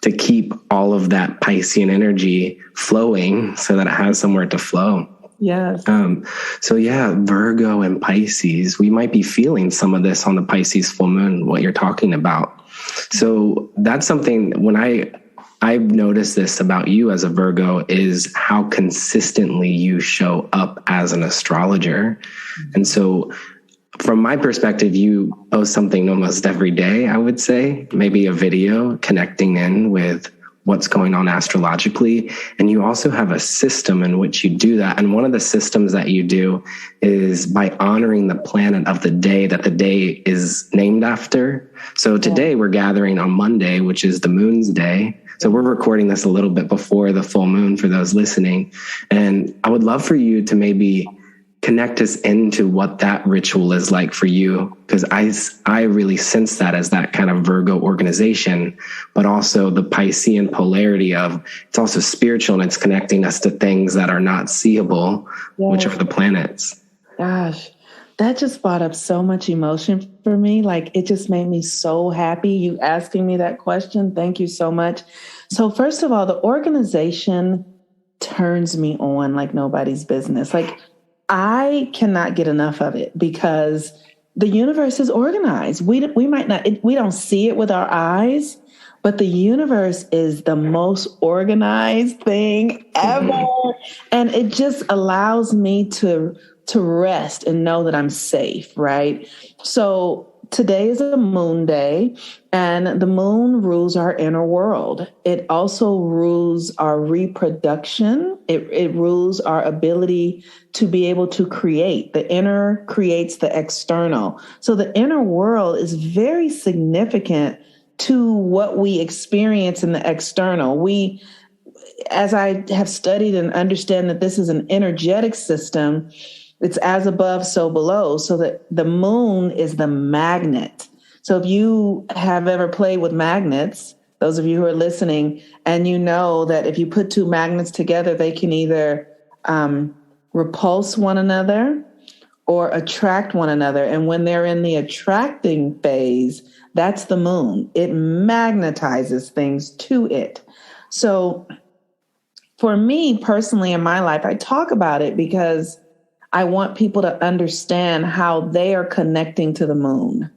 S1: to keep all of that Piscean energy flowing so that it has somewhere to flow.
S2: Yes.
S1: So yeah, Virgo and Pisces, we might be feeling some of this on the Pisces full moon, what you're talking about. So that's something when I've noticed this about you as a Virgo is how consistently you show up as an astrologer. And so from my perspective, you post something almost every day, I would say, maybe a video connecting in with what's going on astrologically. And you also have a system in which you do that. And one of the systems that you do is by honoring the planet of the day that the day is named after. So today we're gathering on Monday, which is the moon's day. So we're recording this a little bit before the full moon for those listening. And I would love for you to maybe connect us into what that ritual is like for you, because I really sense that as that kind of Virgo organization, but also the Piscean polarity of it's also spiritual and it's connecting us to things that are not seeable, which are the planets.
S2: Gosh, that just brought up so much emotion for me. Like, it just made me so happy you asking me that question. Thank you so much. So first of all, the organization turns me on like nobody's business. Like, I cannot get enough of it because the universe is organized. We don't see it with our eyes, but the universe is the most organized thing ever. And it just allows me to rest and know that I'm safe, right? So today is a moon day, and the moon rules our inner world. It also rules our reproduction. It rules our ability to be able to create. The inner creates the external. So the inner world is very significant to what we experience in the external. As I have studied and understand that this is an energetic system, it's as above, so below. So that the moon is the magnet. So if you have ever played with magnets, those of you who are listening, and you know that if you put two magnets together, they can either repulse one another or attract one another. And when they're in the attracting phase, that's the moon. It magnetizes things to it. So for me personally in my life, I talk about it because I want people to understand how they are connecting to the moon.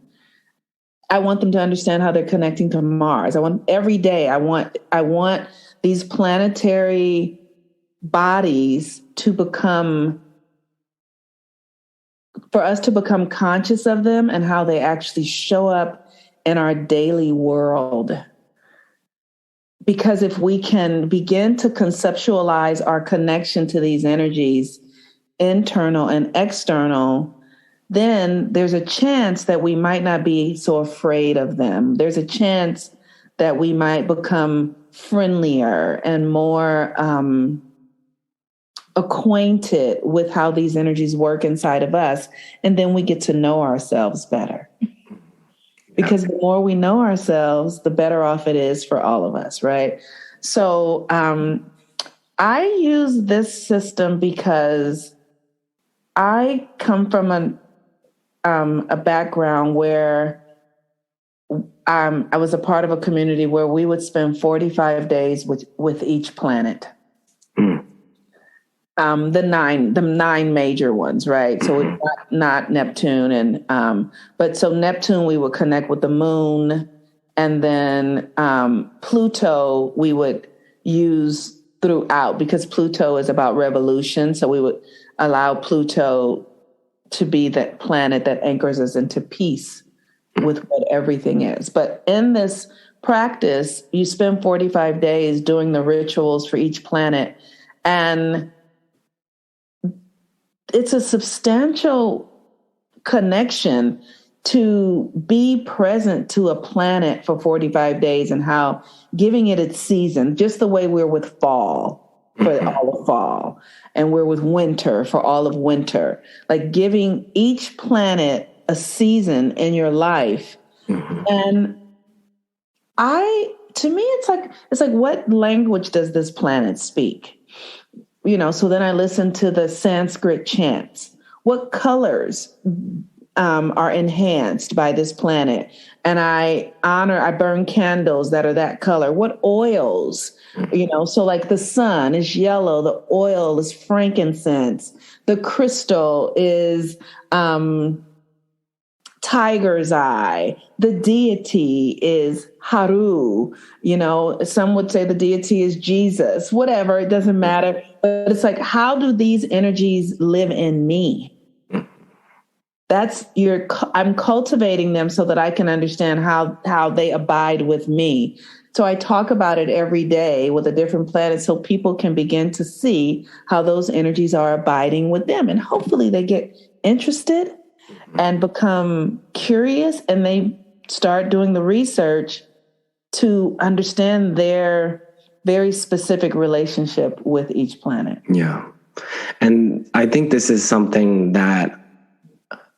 S2: I want them to understand how they're connecting to Mars. Every day I want these planetary bodies for us to become conscious of them and how they actually show up in our daily world. Because if we can begin to conceptualize our connection to these energies, internal and external, then there's a chance that we might not be so afraid of them. There's a chance that we might become friendlier and more acquainted with how these energies work inside of us. And then we get to know ourselves better. Because the more we know ourselves, the better off it is for all of us, right? So I use this system because I come from a background where I was a part of a community where we would spend 45 days with each planet. The nine major ones, right? So it's not Neptune, but so Neptune we would connect with the moon, and then Pluto we would use throughout because Pluto is about revolution. So we would allow Pluto to be that planet that anchors us into peace with what everything is. But in this practice, you spend 45 days doing the rituals for each planet, and it's a substantial connection to be present to a planet for 45 days and how giving it its season, just the way we're with fall for all of fall and we're with winter for all of winter, like giving each planet a season in your life. And to me, it's like, what language does this planet speak? So then I listen to the Sanskrit chants. What colors are enhanced by this planet? And I burn candles that are that color. What oils, so like the sun is yellow, the oil is frankincense, the crystal is tiger's eye, the deity is Haru, some would say the deity is Jesus, whatever, it doesn't matter. But it's like, how do these energies live in me? I'm cultivating them so that I can understand how they abide with me. So I talk about it every day with a different planet so people can begin to see how those energies are abiding with them. And hopefully they get interested and become curious and they start doing the research to understand their very specific relationship with each planet.
S1: Yeah. And I think this is something that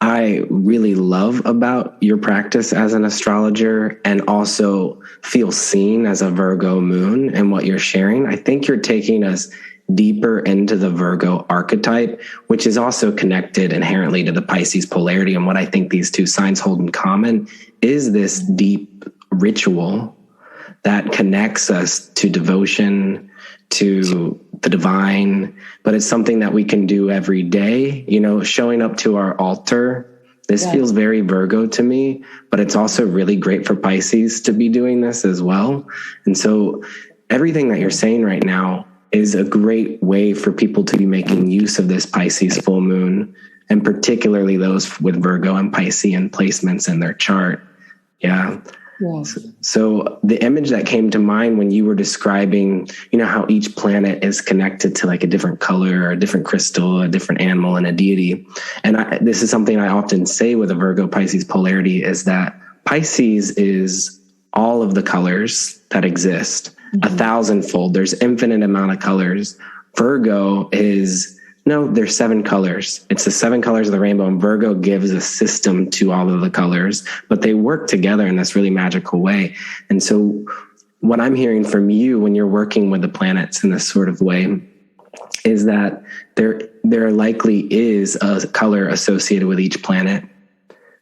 S1: I really love about your practice as an astrologer and also feel seen as a Virgo moon and what you're sharing. I think you're taking us deeper into the Virgo archetype, which is also connected inherently to the Pisces polarity. And what I think these two signs hold in common is this deep ritual that connects us to devotion, to the divine, but it's something that we can do every day, showing up to our altar. This feels very Virgo to me, but it's also really great for Pisces to be doing this as well. And so everything that you're saying right now is a great way for people to be making use of this Pisces full moon, and particularly those with Virgo and Piscean placements in their chart. Yeah. Yes. So the image that came to mind when you were describing, how each planet is connected to like a different color or a different crystal, a different animal and a deity. And this is something I often say with a Virgo Pisces polarity is that Pisces is all of the colors that exist, 1,000-fold. There's infinite amount of colors. Virgo there's 7 colors. It's the 7 colors of the rainbow, and Virgo gives a system to all of the colors, but they work together in this really magical way. And so what I'm hearing from you when you're working with the planets in this sort of way is that there likely is a color associated with each planet,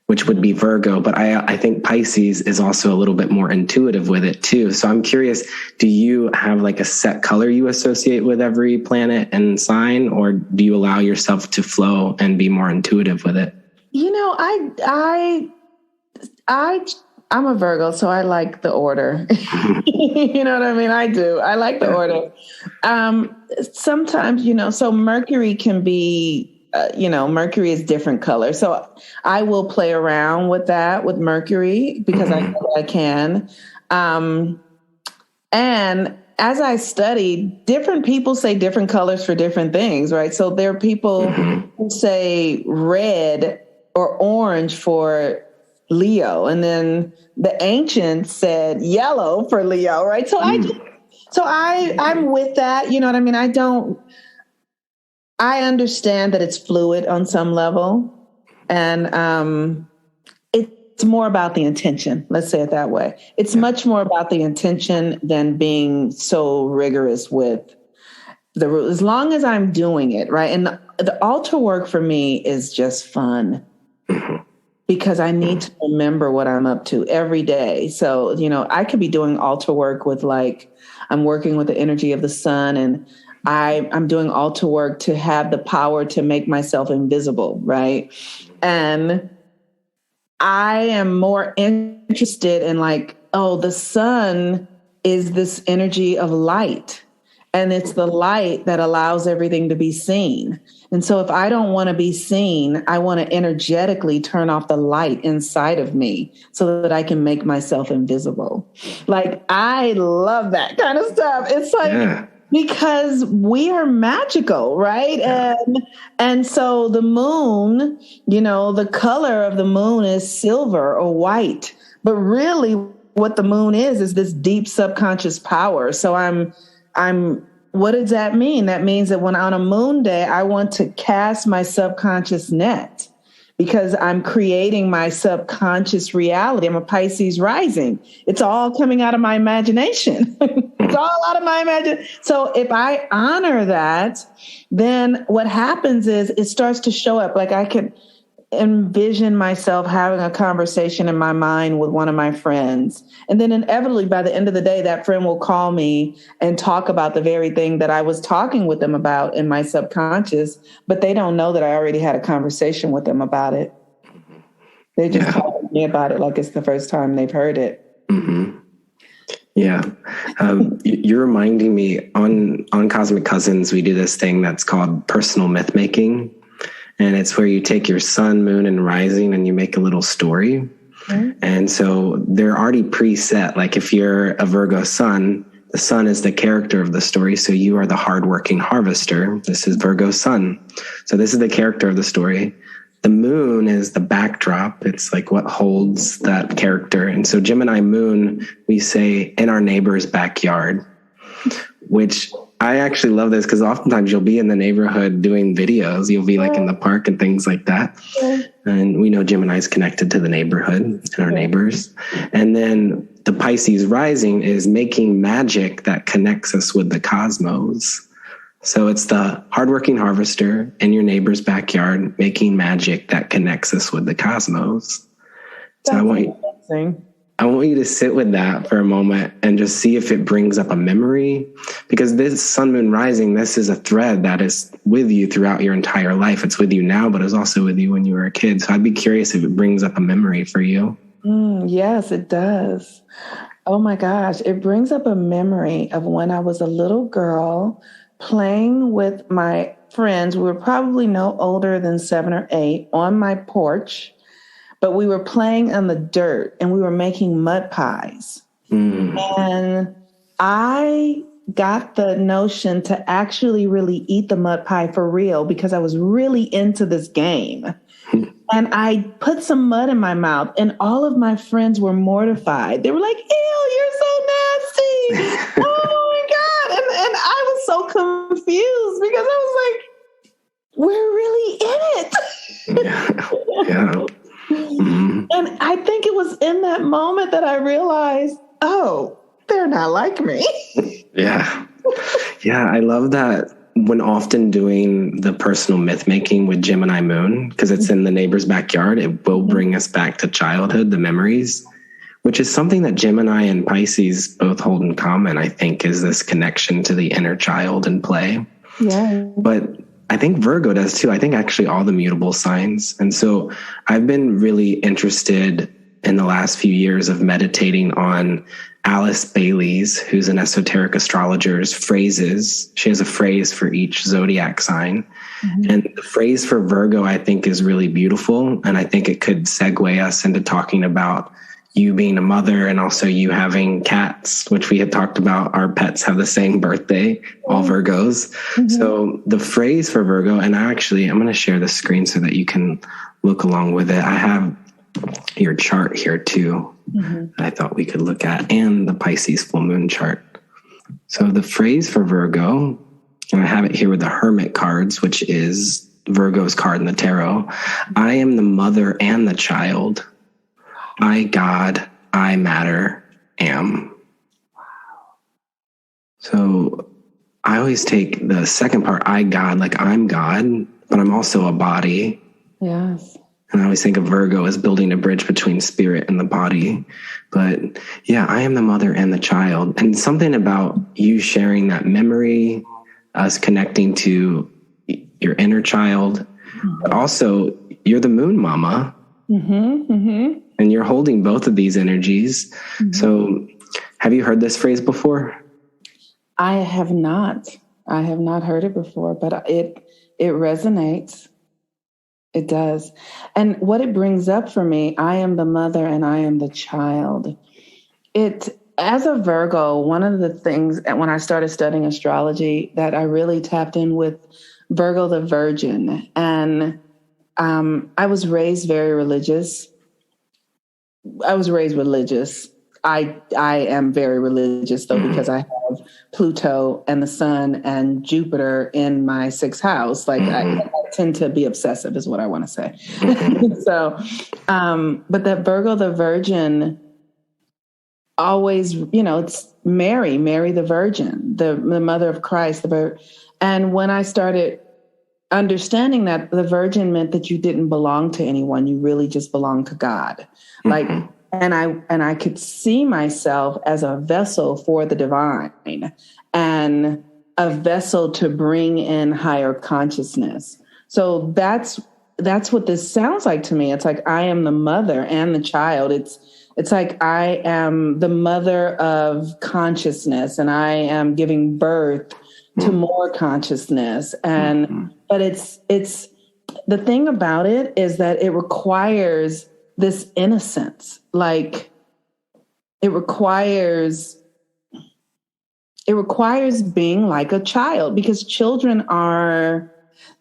S1: which would be Virgo. But I think Pisces is also a little bit more intuitive with it too. So I'm curious, do you have like a set color you associate with every planet and sign, or do you allow yourself to flow and be more intuitive with it?
S2: I'm a Virgo, so I like the order. You know what I mean? I do. I like the order. Sometimes, so Mercury can be, Mercury is different color. So I will play around with that with Mercury because I know I can. And as I study, different people say different colors for different things, right? So there are people who say red or orange for Leo. And then the ancients said yellow for Leo, right? So I'm with that. You know what I mean? I understand that it's fluid on some level, and it's more about the intention. Let's say it that way. It's much more about the intention than being so rigorous with the rules. As long as I'm doing it, right? And the altar work for me is just fun because I need to remember what I'm up to every day. So, I could be doing altar work with I'm working with the energy of the sun, and I'm doing altar work to have the power to make myself invisible, right? And I am more interested in the sun is this energy of light, and it's the light that allows everything to be seen. And so if I don't want to be seen, I want to energetically turn off the light inside of me so that I can make myself invisible. I love that kind of stuff. It's Because we are magical, right? And so the moon, the color of the moon is silver or white, but really what the moon is this deep subconscious power. So what does that mean? That means that when on a moon day, I want to cast my subconscious net, because I'm creating my subconscious reality. I'm a Pisces rising. It's all coming out of my imagination. It's all out of my imagination. So if I honor that, then what happens is it starts to show up. Like I could envision myself having a conversation in my mind with one of my friends. And then inevitably by the end of the day, that friend will call me and talk about the very thing that I was talking with them about in my subconscious, but they don't know that I already had a conversation with them about it. They just talk to me about it like it's the first time they've heard it.
S1: Mm-hmm. Yeah. You're reminding me on Cosmic Cousins, we do this thing that's called personal myth making. And it's where you take your sun, moon, and rising and you make a little story. Mm-hmm. And so they're already preset. Like if you're a Virgo sun, the sun is the character of the story. So you are the hardworking harvester. This is Virgo sun. So this is the character of the story. The moon is the backdrop. It's like what holds that character. And so Gemini moon, we say in our neighbor's backyard, which I actually love this because oftentimes you'll be in the neighborhood doing videos. You'll be like in the park and things like that. And we know Gemini is connected to the neighborhood and our neighbors. And then the Pisces rising is making magic that connects us with the cosmos. So it's the hardworking harvester in your neighbor's backyard making magic that connects us with the cosmos. So I want you to sit with that for a moment and just see if it brings up a memory, because this sun, moon, rising, this is a thread that is with you throughout your entire life. It's with you now, but it was also with you when you were a kid. So I'd be curious if it brings up a memory for you.
S2: Yes, it does. Oh my gosh. It brings up a memory of when I was a little girl playing with my friends. We were probably no older than 7 or 8 on my porch. But we were playing on the dirt and we were making mud pies. And I got the notion to actually really eat the mud pie for real because I was really into this game. And I put some mud in my mouth and all of my friends were mortified. They were like, ew, you're so nasty. Oh my God. And I was so confused because I was like, we're really in it.
S1: Yeah.
S2: And I think it was in that moment that I realized, oh, they're not like me.
S1: Yeah. I love that when often doing the personal myth making with Gemini moon, because it's in the neighbor's backyard, it will bring us back to childhood, the memories, which is something that Gemini and Pisces both hold in common, I think, is this connection to the inner child and play.
S2: Yeah.
S1: But I think Virgo does too. I think actually all the mutable signs. And so I've been really interested in the last few years of meditating on Alice Bailey's, who's an esoteric astrologer's phrases. She has a phrase for each zodiac sign. And the phrase for Virgo, I think, is really beautiful. And I think it could segue us into talking about you being a mother and also you having cats, which we had talked about. Our pets have the same birthday, all Virgos. So the phrase for Virgo, and I'm going to share the screen so that you can look along with it. I have your chart here too. I thought we could look at, and the Pisces full moon chart. So the phrase for Virgo, and I have it here with the Hermit cards, which is Virgo's card in the tarot. I am the mother and the child. I, God, I matter, am. So I always take the second part, I, God, like I'm God, but I'm also a body.
S2: Yes.
S1: And I always think of Virgo as building a bridge between spirit and the body. But yeah, I am the mother and the child. And something about you sharing that memory, us connecting to your inner child, but also you're the Moon Mama. And you're holding both of these energies. So have you heard this phrase before?
S2: I have not. I have not heard it before, but it resonates. It does. And what it brings up for me, I am the mother and I am the child. As a Virgo, one of the things when I started studying astrology that I really tapped in with Virgo the Virgin. And I was raised very religious. I was raised religious. I am very religious, though, because I have Pluto and the Sun and Jupiter in my sixth house. Like I tend to be obsessive, is what I want to say. So, but that Virgo the Virgin always, it's Mary the Virgin, the mother of Christ. And when I started understanding that the Virgin meant that you didn't belong to anyone, you really just belonged to God. Like, and I could see myself as a vessel for the divine and a vessel to bring in higher consciousness. So that's what this sounds like to me. It's like I am the mother and the child. It's like I am the mother of consciousness, and I am giving birth to more consciousness. And but it's the thing about it is that it requires this innocence. Like it requires being like a child, because children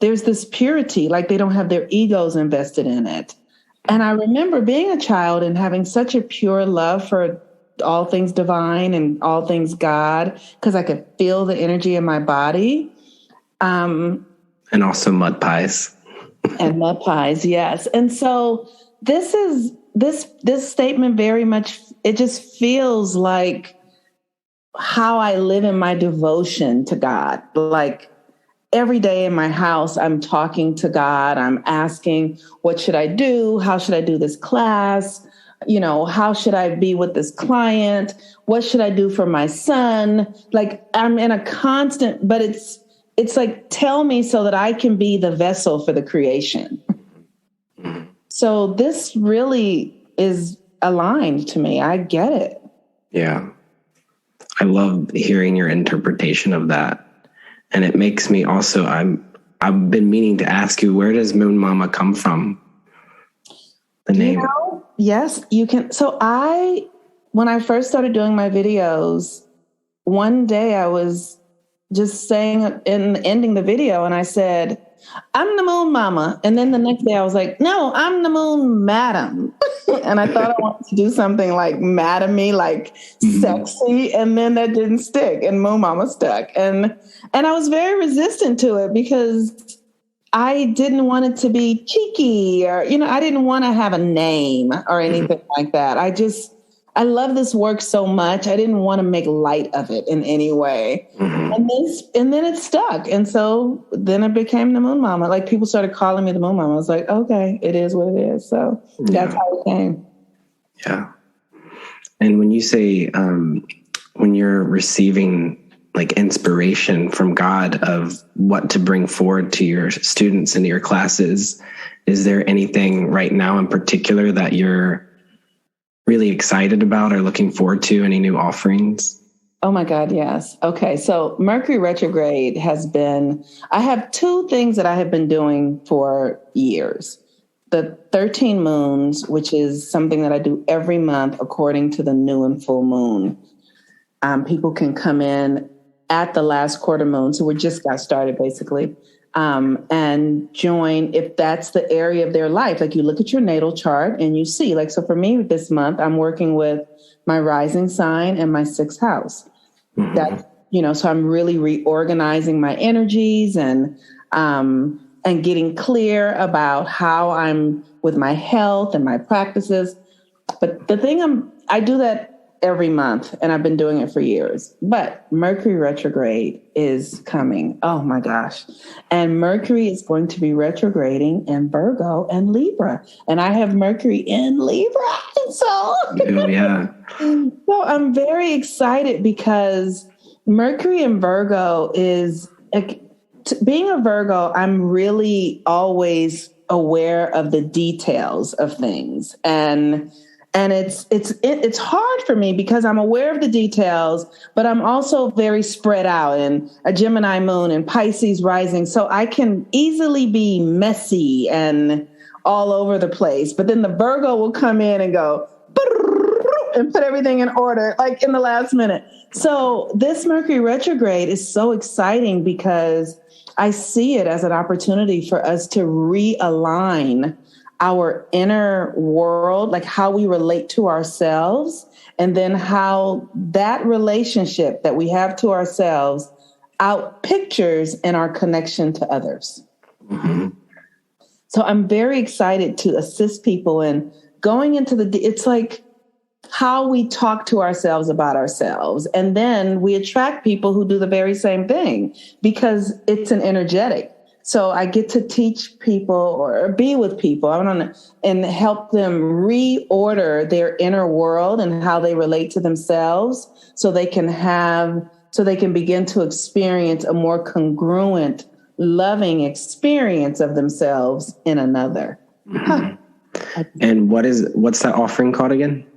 S2: there's this purity, like they don't have their egos invested in it. And I remember being a child and having such a pure love for all things divine and all things God, because I could feel the energy in my body.
S1: And also mud pies.
S2: And mud pies, yes. And so this statement very much, it just feels like how I live in my devotion to God. Like every day in my house, I'm talking to God. I'm asking, what should I do? How should I do this class? How should I be with this client? What should I do for my son? Like I'm in a constant, but it's like, tell me so that I can be the vessel for the creation. So this really is aligned to me. I get it.
S1: Yeah. I love hearing your interpretation of that. And it makes me also, I've been meaning to ask you, where does Moon Mama come from? The name.
S2: Yes, you can. So when I first started doing my videos, one day I was just saying in ending the video, and I said, I'm the Moon Mama. And then the next day I was like, no, I'm the Moon Madam. And I thought I wanted to do something like madam-y, like sexy. And then that didn't stick, and Moon Mama stuck. And I was very resistant to it because I didn't want it to be cheeky or, I didn't want to have a name or anything like that. I love this work so much. I didn't want to make light of it in any way. And then it stuck. And so then it became the Moon Mama. Like people started calling me the Moon Mama. I was like, okay, it is what it is. So that's how it came.
S1: Yeah. And when you say, when you're receiving like inspiration from God of what to bring forward to your students and your classes, is there anything right now in particular that you're really excited about or looking forward to? Any new offerings?
S2: Oh my God, yes. Okay, so Mercury retrograde I have two things that I have been doing for years. The 13 moons, which is something that I do every month according to the new and full moon. People can come in at the last quarter moon, so we just got started basically, and join if that's the area of their life. Like you look at your natal chart and you see, like, so for me this month, I'm working with my rising sign and my sixth house. That's, so I'm really reorganizing my energies and getting clear about how I'm with my health and my practices. But the thing I do that every month, and I've been doing it for years. But Mercury retrograde is coming. Oh my gosh. And Mercury is going to be retrograding in Virgo and Libra. And I have Mercury in Libra. So, so I'm very excited because Mercury in Virgo is, being a Virgo, I'm really always aware of the details of things. And it's hard for me because I'm aware of the details, but I'm also very spread out, and a Gemini moon and Pisces rising. So I can easily be messy and all over the place. But then the Virgo will come in and go, and put everything in order, like in the last minute. So this Mercury retrograde is so exciting because I see it as an opportunity for us to realign our inner world, like how we relate to ourselves, and then how that relationship that we have to ourselves out pictures in our connection to others. Mm-hmm. So I'm very excited to assist people in going into it's like how we talk to ourselves about ourselves. And then we attract people who do the very same thing because it's an energetic. So I get to teach people or be with people and help them reorder their inner world and how they relate to themselves so they can begin to experience a more congruent, loving experience of themselves in another.
S1: Mm-hmm. And what's that offering called again?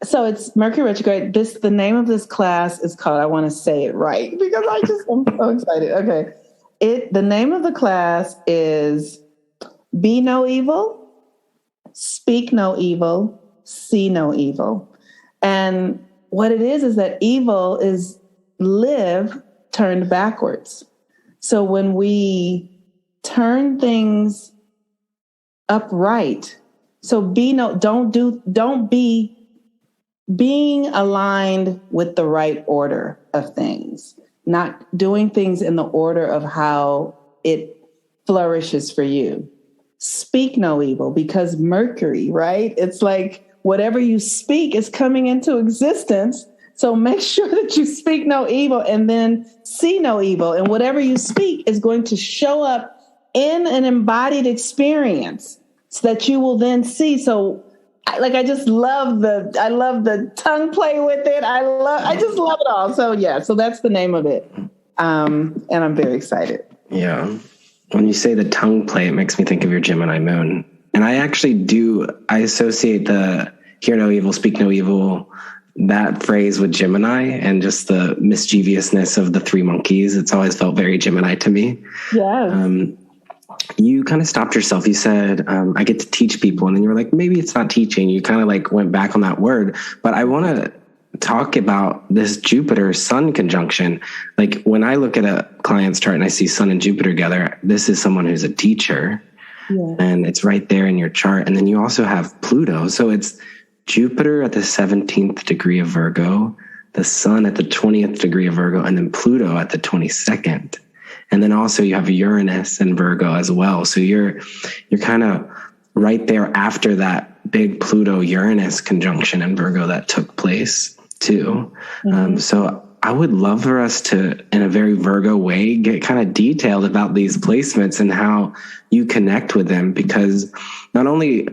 S2: So it's Mercury retrograde. The name of this class is called, I want to say it right because I'm so excited. Okay. The name of the class is Be No Evil, Speak No Evil, See No Evil. And what it is that evil is live turned backwards. So when we turn things upright, so don't be being aligned with the right order of things, not doing things in the order of how it flourishes for you. Speak no evil because Mercury, right? It's like whatever you speak is coming into existence. So make sure that you speak no evil and then see no evil. And whatever you speak is going to show up in an embodied experience so that you will then see. So I just love the tongue play with it. I just love it all. So yeah, so that's the name of it. And I'm very excited.
S1: Yeah. When you say the tongue play, it makes me think of your Gemini moon. And I associate the hear no evil, speak no evil, that phrase with Gemini and just the mischievousness of the three monkeys. It's always felt very Gemini to me.
S2: Yes.
S1: You kind of stopped yourself. You said, I get to teach people. And then you were like, maybe it's not teaching. You kind of like went back on that word. But I want to talk about this Jupiter Sun conjunction. Like when I look at a client's chart and I see Sun and Jupiter together, this is someone who's a teacher. Yeah. And it's right there in your chart. And then you also have Pluto. So it's Jupiter at the 17th degree of Virgo, the Sun at the 20th degree of Virgo, and then Pluto at the 22nd. And then also you have Uranus and Virgo as well. So you're kind of right there after that big Pluto-Uranus conjunction in Virgo that took place too. Mm-hmm. So I would love for us to, in a very Virgo way, get kind of detailed about these placements and how you connect with them, because not only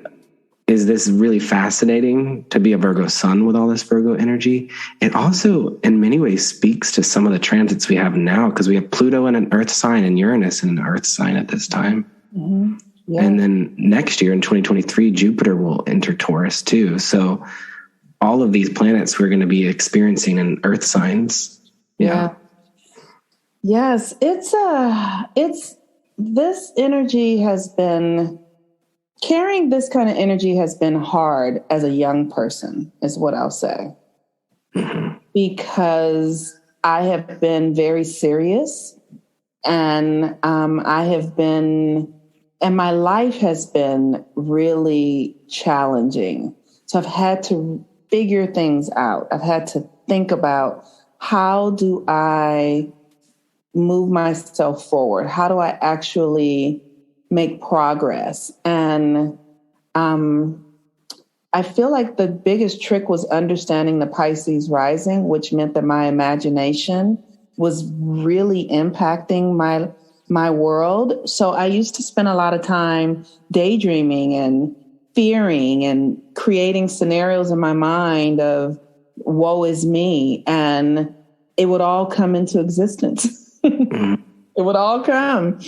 S1: is this really fascinating to be a Virgo sun with all this Virgo energy, it also in many ways speaks to some of the transits we have now, because we have Pluto in an earth sign and Uranus in an earth sign at this time. Mm-hmm. Yeah. And then next year in 2023, Jupiter will enter Taurus too. So all of these planets we're going to be experiencing in earth signs. Yeah.
S2: Yes. This energy has been carrying this kind of energy has been hard as a young person, is what I'll say. Mm-hmm. Because I have been very serious and and my life has been really challenging. So I've had to figure things out. I've had to think about, how do I move myself forward? How do I actually make progress? And I feel like the biggest trick was understanding the Pisces rising, which meant that my imagination was really impacting my world. So I used to spend a lot of time daydreaming and fearing and creating scenarios in my mind of woe is me, and it would all come into existence. Mm-hmm. It would all come.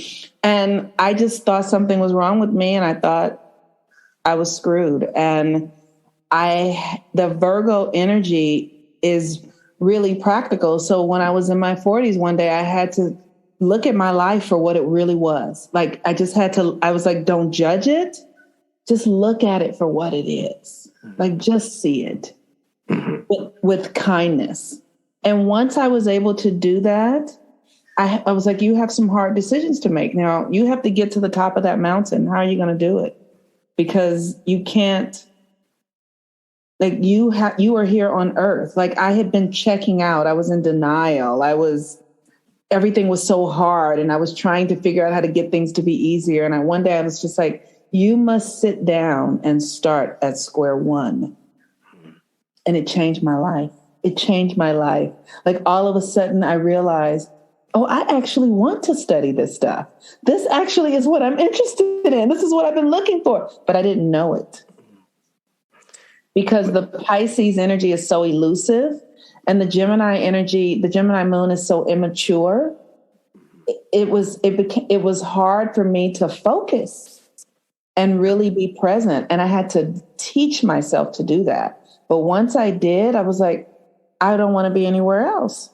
S2: And I just thought something was wrong with me, and I thought I was screwed. And the Virgo energy is really practical. So when I was in my 40s, one day I had to look at my life for what it really was. Like I was like, don't judge it. Just look at it for what it is. Like just see it. with kindness. And once I was able to do that, I was like, you have some hard decisions to make. Now you have to get to the top of that mountain. How are you going to do it? Because you can't, like you are here on earth. Like I had been checking out. I was in denial. Everything was so hard and I was trying to figure out how to get things to be easier. And one day I was just like, you must sit down and start at square one. And it changed my life. It changed my life. Like all of a sudden I realized, oh, I actually want to study this stuff. This actually is what I'm interested in. This is what I've been looking for, but I didn't know it. Because the Pisces energy is so elusive and the Gemini energy, the Gemini moon is so immature. It was hard for me to focus and really be present. And I had to teach myself to do that. But once I did, I was like, I don't want to be anywhere else.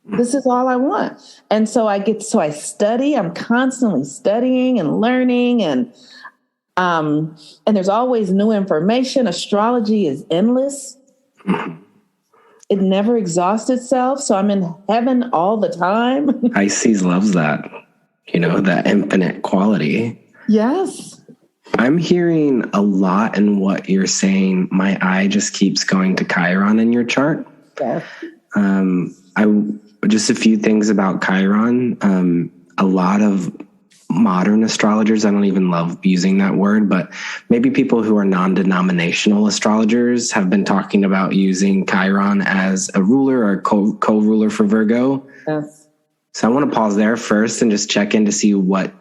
S2: This is all I want. And so I study, I'm constantly studying and learning and there's always new information. Astrology is endless. It never exhausts itself. So I'm in heaven all the time.
S1: Pisces loves that, that infinite quality.
S2: Yes.
S1: I'm hearing a lot in what you're saying. My eye just keeps going to Chiron in your chart.
S2: Yes.
S1: Just a few things about Chiron. A lot of modern astrologers, I don't even love using that word, but maybe people who are non-denominational astrologers have been talking about using Chiron as a ruler or co-ruler for Virgo.
S2: Yes.
S1: So I want to pause there first and just check in to see what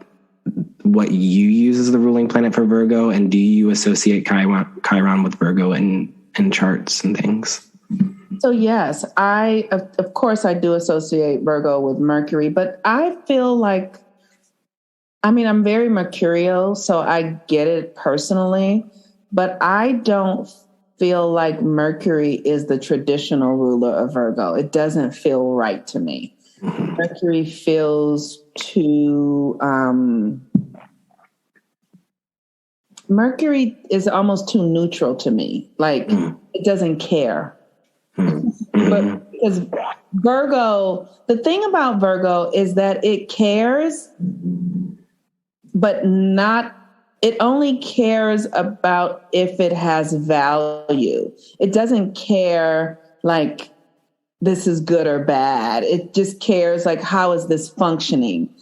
S1: you use as the ruling planet for Virgo, and do you associate Chiron with Virgo in charts and things?
S2: So yes, of course I do associate Virgo with Mercury, but I feel like, I'm very mercurial, so I get it personally, but I don't feel like Mercury is the traditional ruler of Virgo. It doesn't feel right to me. Mercury feels Mercury is almost too neutral to me. Like it doesn't care. But because Virgo, the thing about Virgo is that it cares, but it only cares about if it has value. It doesn't care like this is good or bad. It just cares like, how is this functioning?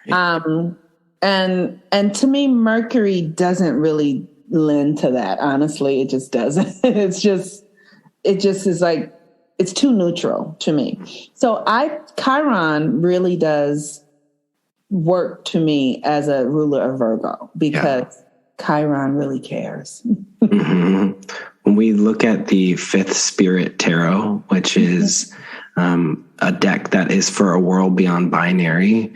S2: And to me, Mercury doesn't really lend to that. Honestly, it just doesn't. It just is like, it's too neutral to me. So Chiron really does work to me as a ruler of Virgo because Chiron really cares.
S1: Mm-hmm. When we look at the Fifth Spirit Tarot, which is a deck that is for a world beyond binary,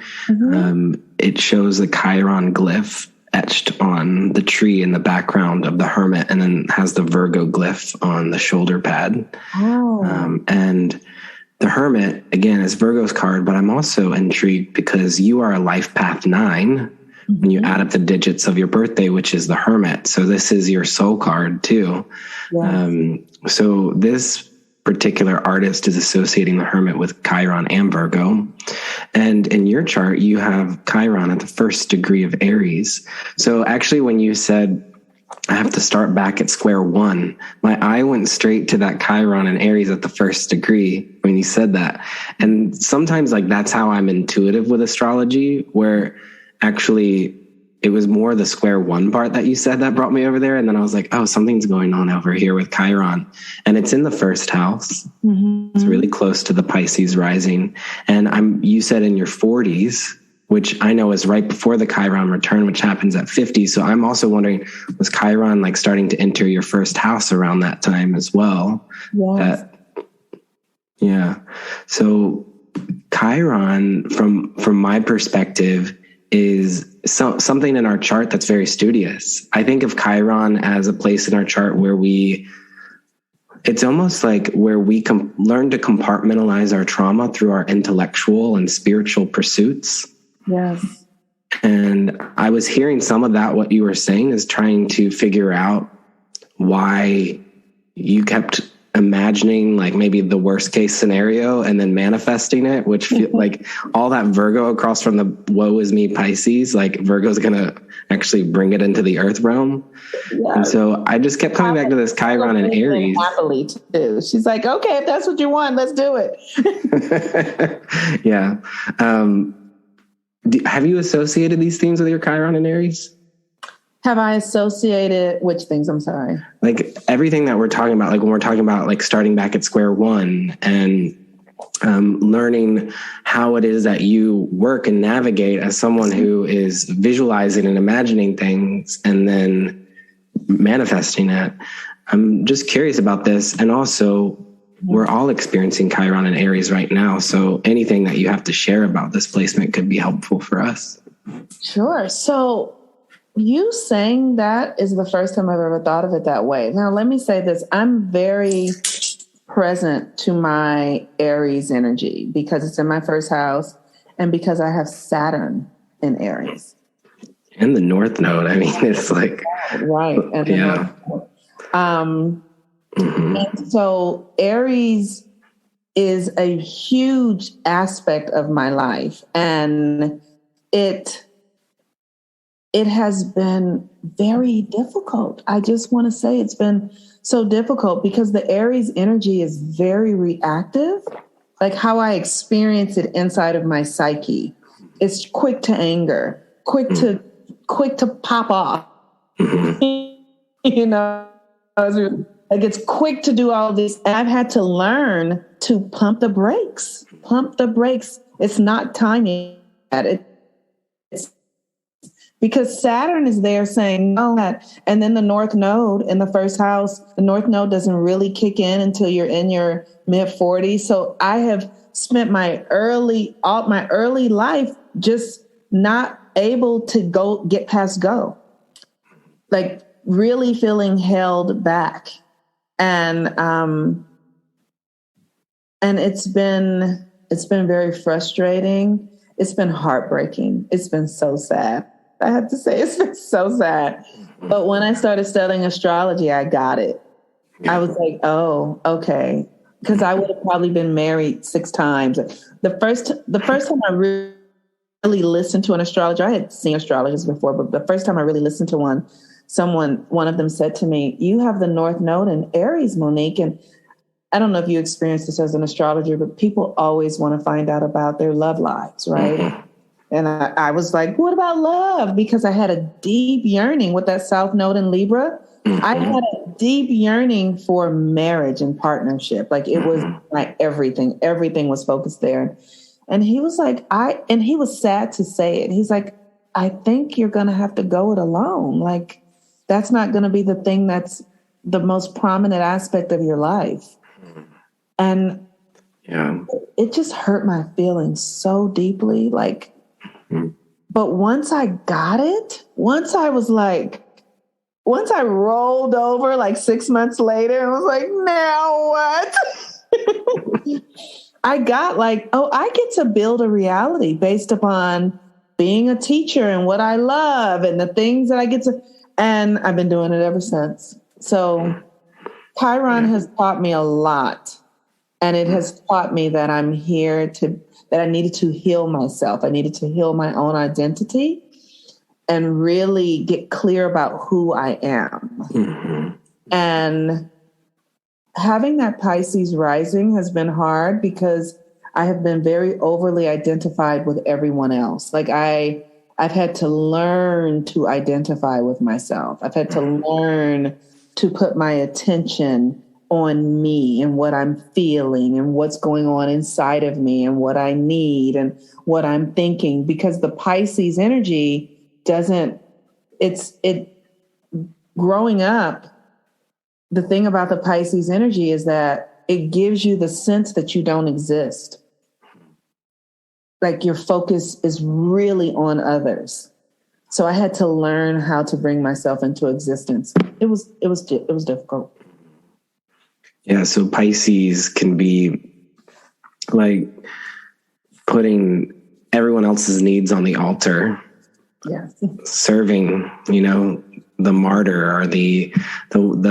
S1: it shows the Chiron glyph etched on the tree in the background of the hermit, and then has the Virgo glyph on the shoulder pad. And the hermit, again, is Virgo's card, but I'm also intrigued because you are a life path 9 when you add up the digits of your birthday, which is the hermit. So this is your soul card too. Yes. So this particular artist is associating the hermit with Chiron and Virgo. And in your chart, you have Chiron at the first degree of Aries. So actually, when you said, I have to start back at square one, my eye went straight to that Chiron and Aries at the first degree when you said that. And sometimes like that's how I'm intuitive with astrology, where actually it was more the square one part that you said that brought me over there. And then I was like, oh, something's going on over here with Chiron. And it's in the first house. It's really close to the Pisces rising. And you said in your 40s, which I know is right before the Chiron return, which happens at 50. So I'm also wondering, was Chiron like starting to enter your first house around that time as well?
S2: Yes.
S1: So Chiron, from my perspective, is something in our chart that's very studious. I think of Chiron as a place in our chart where it's almost like where we learn to compartmentalize our trauma through our intellectual and spiritual pursuits.
S2: Yes.
S1: And I was hearing some of that, what you were saying is trying to figure out why you kept imagining like maybe the worst case scenario and then manifesting it, which like all that Virgo across from the woe is me Pisces, like Virgo's going to actually bring it into the earth realm. Yes. And so I just kept coming back to this Chiron and Aries.
S2: Happily too. She's like, okay, if that's what you want, let's do it.
S1: Yeah. Have you associated these themes with your Chiron and Aries?
S2: Have I associated which things? I'm sorry.
S1: Like everything that we're talking about, like when we're talking about like starting back at square one and learning how it is that you work and navigate as someone who is visualizing and imagining things and then manifesting it. I'm just curious about this. And also, we're all experiencing Chiron and Aries right now. So anything that you have to share about this placement could be helpful for us.
S2: Sure. So you saying that is the first time I've ever thought of it that way. Now, let me say this. I'm very present to my Aries energy because it's in my first house and because I have Saturn in Aries.
S1: And the North Node. I mean, it's like...
S2: Right. And yeah. And so Aries is a huge aspect of my life. And it has been very difficult. I just want to say it's been so difficult because the Aries energy is very reactive, like how I experience it inside of my psyche. It's quick to anger, quick to pop off. You know, like it's quick to do all this. And I've had to learn to pump the brakes. It's not timing at it. Because Saturn is there saying no, and then the North Node in the first house, the North Node doesn't really kick in until you're in your mid 40s. So I have spent my early life just not able to get past go, like really feeling held back, and it's been very frustrating. It's been heartbreaking. It's been so sad. I have to say, it's been so sad. But when I started studying astrology, I got it. I was like, oh, okay. Because I would have probably been married 6 times. The first time I really listened to an astrologer, I had seen astrologers before, but the first time I really listened to one of them said to me, you have the North Node in Aries, Monique. And I don't know if you experienced this as an astrologer, but people always want to find out about their love lives, right? Mm-hmm. And I was like, what about love? Because I had a deep yearning with that South Node in Libra. Mm-hmm. I had a deep yearning for marriage and partnership. Like it was my everything. Everything was focused there. And he was like, and he was sad to say it. He's like, I think you're going to have to go it alone. Like, that's not going to be the thing that's the most prominent aspect of your life. And it just hurt my feelings so deeply. Like, but once I got it, once I rolled over like 6 months later and was like, now what? I got like, oh, I get to build a reality based upon being a teacher and what I love and the things that I get to, and I've been doing it ever since. So Chiron has taught me a lot, and it has taught me that that I needed to heal myself. I needed to heal my own identity and really get clear about who I am. Mm-hmm. And having that Pisces rising has been hard because I have been very overly identified with everyone else. Like I've had to learn to identify with myself. I've had to learn to put my attention on me and what I'm feeling and what's going on inside of me and what I need and what I'm thinking, because the Pisces energy growing up, the thing about the Pisces energy is that it gives you the sense that you don't exist. Like your focus is really on others. So I had to learn how to bring myself into existence. It was difficult.
S1: Yeah, so Pisces can be like putting everyone else's needs on the altar.
S2: Yeah.
S1: Serving, the martyr or the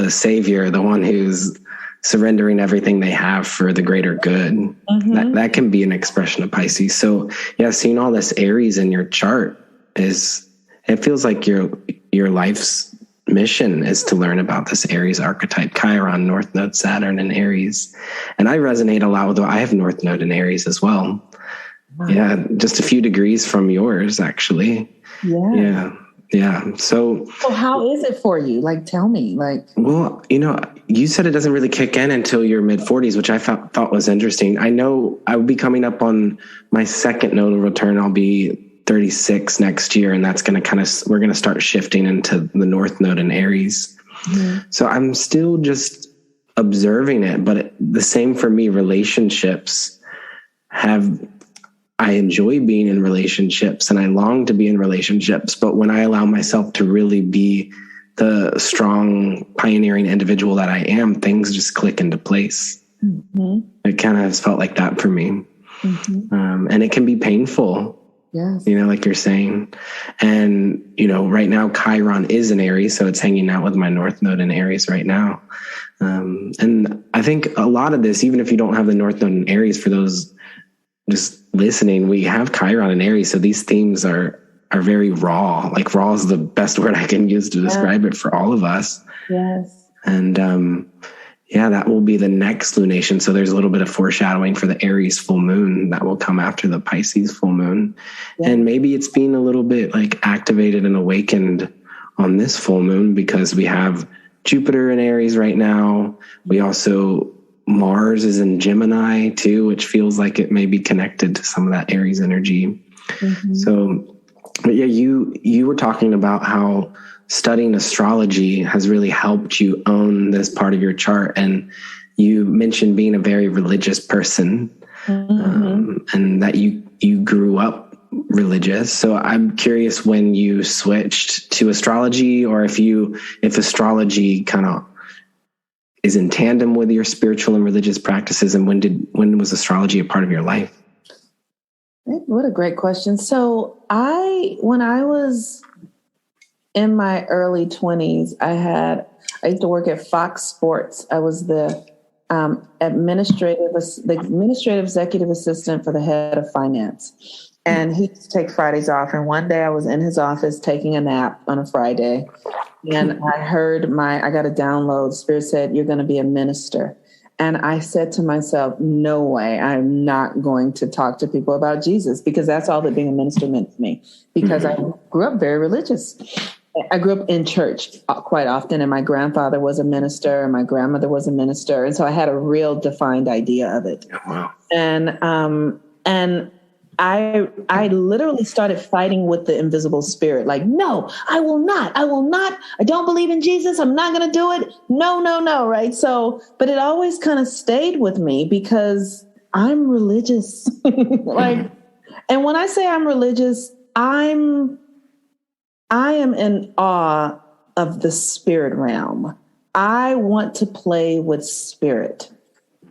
S1: savior, the one who's surrendering everything they have for the greater good. That can be an expression of Pisces. So yeah, seeing all this Aries in your chart it feels like your life's mission is to learn about this Aries archetype, Chiron, North Node, Saturn, and Aries. And I resonate a lot with, I have North Node in Aries as well. Wow. Yeah, just a few degrees from yours, actually. Yeah. So
S2: how is it for you? Like, tell me.
S1: Well, you said it doesn't really kick in until your mid-40s, which I thought was interesting. I know I will be coming up on my second nodal return. I'll be 36 next year, and that's going to we're going to start shifting into the North Node in Aries. So I'm still just observing it, but the same for me. Relationships I enjoy being in relationships and I long to be in relationships, but when I allow myself to really be the strong, pioneering individual that I am, things just click into place. It kind of has felt like that for me. And it can be painful.
S2: Yes.
S1: Like you're saying. And, right now Chiron is in Aries, so it's hanging out with my North Node in Aries right now. And I think a lot of this, even if you don't have the North Node in Aries, for those just listening, we have Chiron in Aries. So these themes are very raw. Like raw is the best word I can use to describe it for all of us.
S2: Yes.
S1: And, that will be the next lunation. So there's a little bit of foreshadowing for the Aries full moon that will come after the Pisces full moon. Yeah. And maybe it's being a little bit like activated and awakened on this full moon because we have Jupiter in Aries right now. We also, Mars is in Gemini too, which feels like it may be connected to some of that Aries energy. So, but yeah, you were talking about how studying astrology has really helped you own this part of your chart. And you mentioned being a very religious person, and that you grew up religious. So I'm curious when you switched to astrology, or if astrology kind of is in tandem with your spiritual and religious practices, and when was astrology a part of your life?
S2: What a great question. So when I was in my early 20s, I used to work at Fox Sports. I was the administrative executive assistant for the head of finance. And he used to take Fridays off. And one day I was in his office taking a nap on a Friday. And I got a download. Spirit said, "You're going to be a minister." And I said to myself, no way, I'm not going to talk to people about Jesus, because that's all that being a minister meant to me, because I grew up very religious. I grew up in church quite often, and my grandfather was a minister and my grandmother was a minister. And so I had a real defined idea of it.
S1: Wow.
S2: And I literally started fighting with the invisible spirit. Like, no, I will not. I don't believe in Jesus. I'm not going to do it. No. Right. So, but it always kind of stayed with me because I'm religious. And when I say I'm religious, I am in awe of the spirit realm. I want to play with spirit.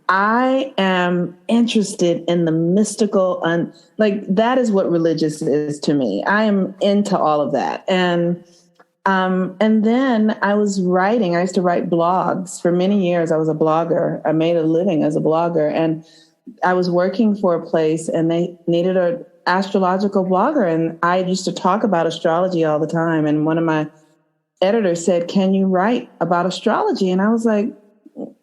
S2: I am interested in the mystical, that is what religious is to me. I am into all of that. And then I was writing. I used to write blogs for many years. I was a blogger. I made a living as a blogger, and I was working for a place and they needed an astrological blogger. And I used to talk about astrology all the time. And one of my editors said, "Can you write about astrology?" And I was like,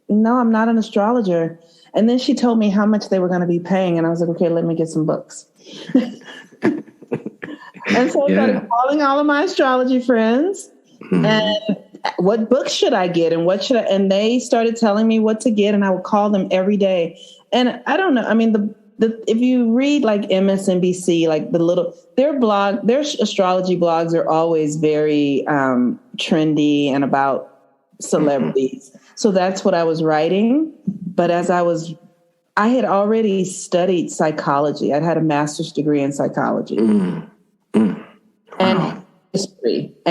S2: "No, I'm not an astrologer." And then she told me how much they were going to be paying. And I was like, "Okay, let me get some books." And so I started calling all of my astrology friends and what books should I get and and they started telling me what to get, and I would call them every day. And I don't know. I mean, if you read like MSNBC, like their astrology blogs are always very trendy and about celebrities. So that's what I was writing. But I had already studied psychology. I'd had a master's degree in psychology and history. I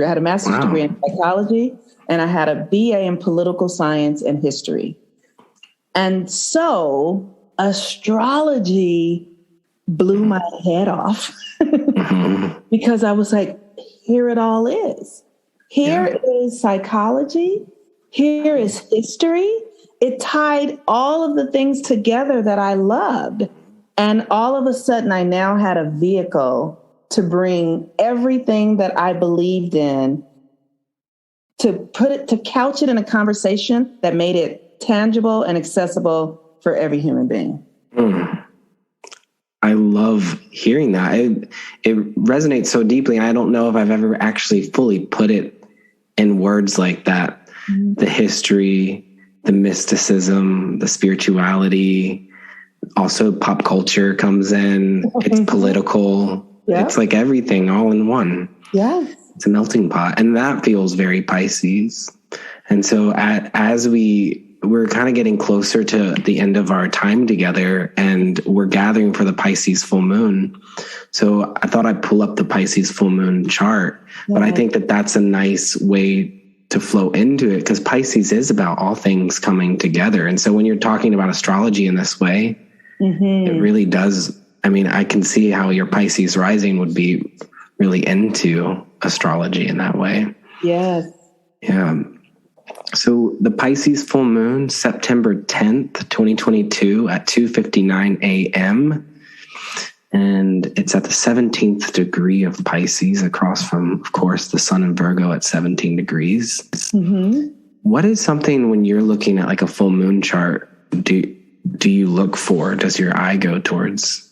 S2: had a master's degree in psychology, and I had a BA in political science and history. And so astrology blew my head off because I was like, here it all is. Here is psychology. Here is history. it tied all of the things together that I loved. And all of a sudden, I now had a vehicle to bring everything that I believed in, to couch it in a conversation that made it tangible and accessible for every human being.
S1: I love hearing that. It resonates so deeply. I don't know if I've ever actually fully put it in words like that. Mm-hmm. The history, the mysticism, the spirituality, also pop culture comes in. It's political. Yeah. It's like everything all in one.
S2: Yes.
S1: It's a melting pot. And that feels very Pisces. And so as we're kind of getting closer to the end of our time together, and we're gathering for the Pisces full moon. So I thought I'd pull up the Pisces full moon chart, but I think that that's a nice way to flow into it, because Pisces is about all things coming together. And so when you're talking about astrology in this way, it really does. I mean, I can see how your Pisces rising would be really into astrology in that way.
S2: Yes.
S1: Yeah. So the Pisces full moon, September 10th, 2022 at 2:59 a.m. And it's at the 17th degree of Pisces, across from, of course, the sun in Virgo at 17 degrees. Mm-hmm. What is something, when you're looking at like a full moon chart, do you look for? Does your eye go towards?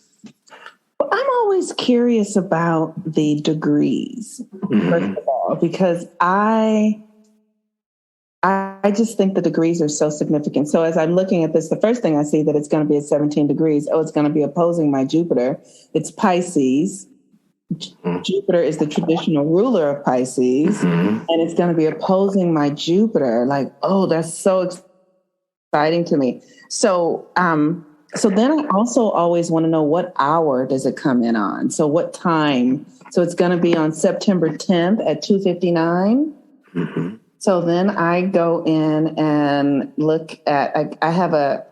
S2: Well, I'm always curious about the degrees, first of all, because I just think the degrees are so significant. So as I'm looking at this, the first thing I see that it's going to be at 17 degrees. Oh, it's going to be opposing my Jupiter. It's Pisces. Jupiter is the traditional ruler of Pisces, and it's going to be opposing my Jupiter. Like, oh, that's so exciting to me. So then I also always want to know, what hour does it come in on? So what time? So it's going to be on September 10th at 2:59. Mm-hmm. So then I go in and look at, I have a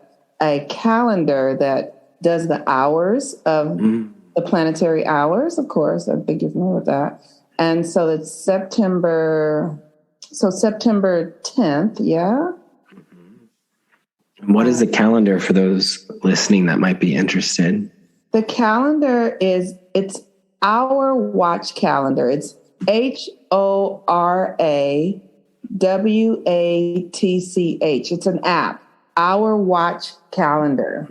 S2: calendar that does the hours of the planetary hours, of course. I think you're familiar with that. And so it's September 10th, yeah.
S1: What is the calendar for those listening that might be interested?
S2: The calendar it's our watch calendar. It's HORAWATCH. It's an app, Our Watch Calendar.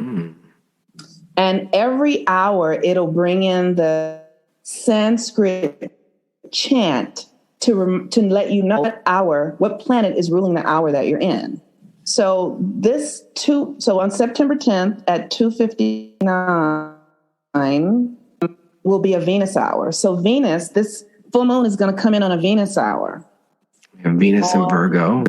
S2: And every hour it'll bring in the Sanskrit chant to let you know what planet is ruling the hour that you're in. So so on September 10th at 2:59 will be a Venus hour. So Venus, this full moon is going to come in on a Venus hour.
S1: Venus in Virgo.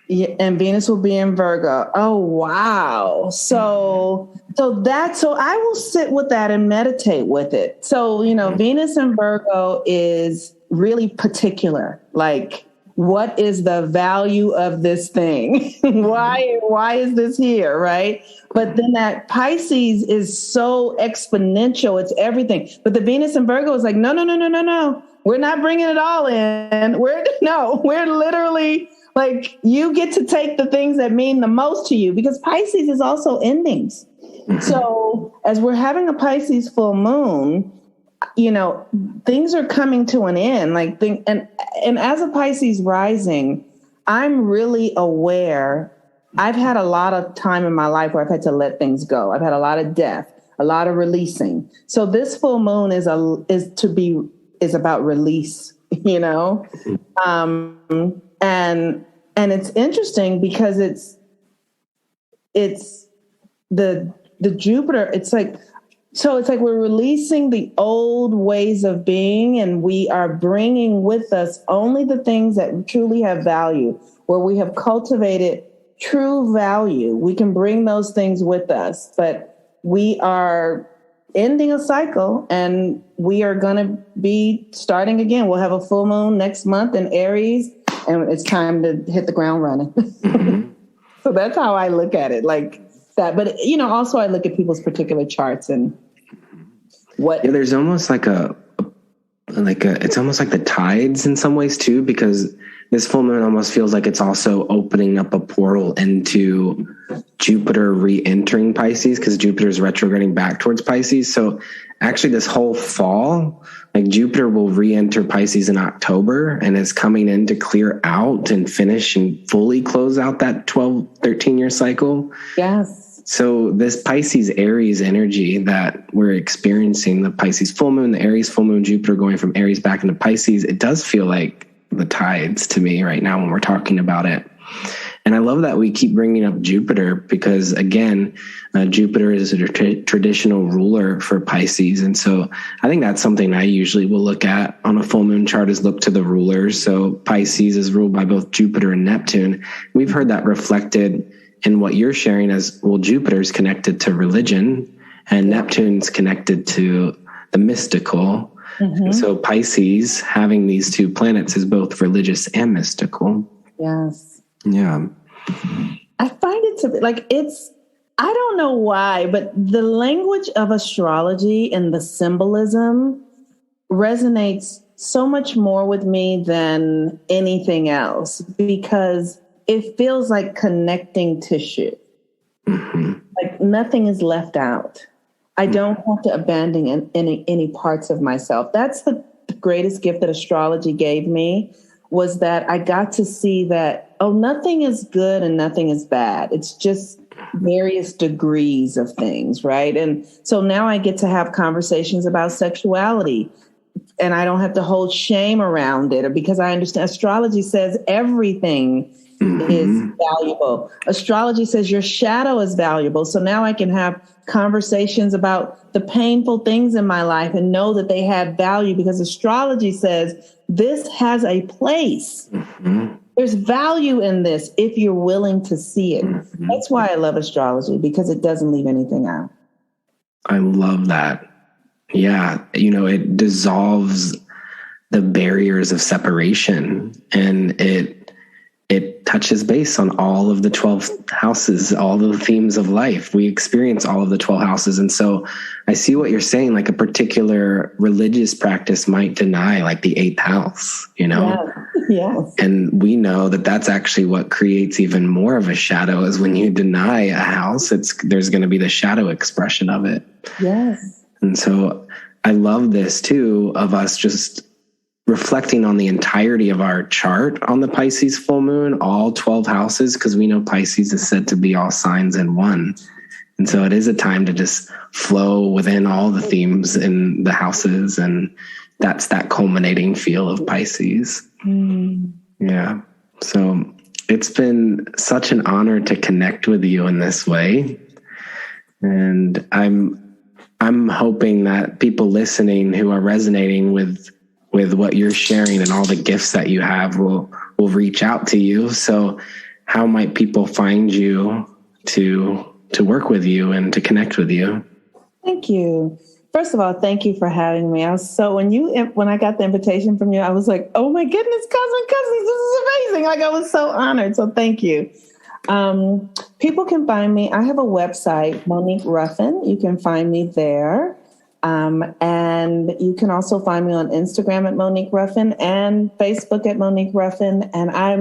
S2: Yeah, and Venus will be in Virgo. Oh, wow. So I will sit with that and meditate with it. So, Venus in Virgo is really particular. Like, what is the value of this thing? Why is this here? Right. But then that Pisces is so exponential. It's everything. But the Venus in Virgo is like, no. We're not bringing it all in. We're literally like, you get to take the things that mean the most to you, because Pisces is also endings. So as we're having a Pisces full moon, things are coming to an end. And as a Pisces rising, I'm really aware. I've had a lot of time in my life where I've had to let things go. I've had a lot of death, a lot of releasing. So this full moon is about release, and it's interesting because it's the Jupiter. It's like we're releasing the old ways of being, and we are bringing with us only the things that truly have value, where we have cultivated true value. We can bring those things with us, but we are ending a cycle, and we are going to be starting again. We'll have a full moon next month in Aries, and it's time to hit the ground running. So that's how I look at it, like that. But, also I look at people's particular charts and what. Yeah,
S1: there's almost it's almost like the tides in some ways too, because this full moon almost feels like it's also opening up a portal into Jupiter re-entering Pisces, because Jupiter's retrograding back towards Pisces. So actually this whole fall, like Jupiter will re-enter Pisces in October and is coming in to clear out and finish and fully close out that 13-year cycle.
S2: Yes.
S1: So this Pisces Aries energy that we're experiencing, the Pisces full moon, the Aries full moon, Jupiter going from Aries back into Pisces, it does feel like the tides to me right now when we're talking about it. And I love that we keep bringing up Jupiter because, again, Jupiter is a traditional ruler for Pisces. And so I think that's something I usually will look at on a full moon chart, is look to the rulers. So Pisces is ruled by both Jupiter and Neptune. We've heard that reflected in what you're sharing as, well, Jupiter's connected to religion and Neptune's connected to the mystical. Mm-hmm. So Pisces, having these two planets, is both religious and mystical.
S2: Yes.
S1: Yeah.
S2: I find it to be like, I don't know why, but the language of astrology and the symbolism resonates so much more with me than anything else, because it feels like connecting tissue. Mm-hmm. Like nothing is left out. I don't have to abandon any parts of myself. That's the greatest gift that astrology gave me, was that I got to see that, nothing is good and nothing is bad. It's just various degrees of things, right? And so now I get to have conversations about sexuality, and I don't have to hold shame around it, because I understand astrology says everything is valuable. Astrology says your shadow is valuable. So now I can have conversations about the painful things in my life and know that they have value, because astrology says this has a place. Mm-hmm. There's value in this if you're willing to see it. Mm-hmm. That's why I love astrology, because it doesn't leave anything out.
S1: I love that. Yeah. It dissolves the barriers of separation, and it touches base on all of the 12 houses, all the themes of life. We experience all of the 12 houses. And so I see what you're saying, like a particular religious practice might deny like the 8th house,
S2: Yeah. Yes.
S1: And we know that that's actually what creates even more of a shadow, is when you deny a house, there's going to be the shadow expression of it.
S2: Yes.
S1: And so I love this too, of us just reflecting on the entirety of our chart on the Pisces full moon, all 12 houses, because we know Pisces is said to be all signs in one. And so it is a time to just flow within all the themes in the houses. And that's that culminating feel of Pisces. Mm. Yeah. So it's been such an honor to connect with you in this way. And I'm hoping that people listening who are resonating with what you're sharing and all the gifts that you have will reach out to you. So how might people find you to work with you and to connect with you?
S2: Thank you. First of all, thank you for having me. When I got the invitation from you, I was like, oh my goodness, cousins, this is amazing. Like, I was so honored. So thank you. People can find me. I have a website, Monique Ruffin. You can find me there. And you can also find me on Instagram at Monique Ruffin and Facebook at Monique Ruffin. And I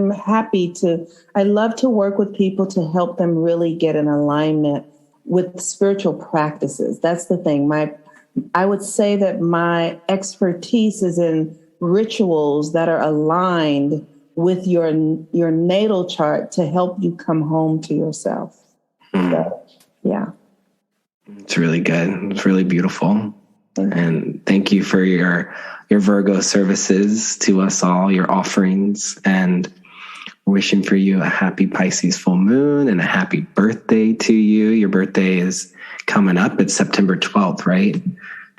S2: love to work with people to help them really get in alignment with spiritual practices. That's the thing. I would say that my expertise is in rituals that are aligned with your natal chart to help you come home to yourself. So, yeah.
S1: It's really good. It's really beautiful. And thank you for your Virgo services to us all, your offerings, and wishing for you a happy Pisces full moon and a happy birthday to you. Your birthday is coming up. It's September 12th, right?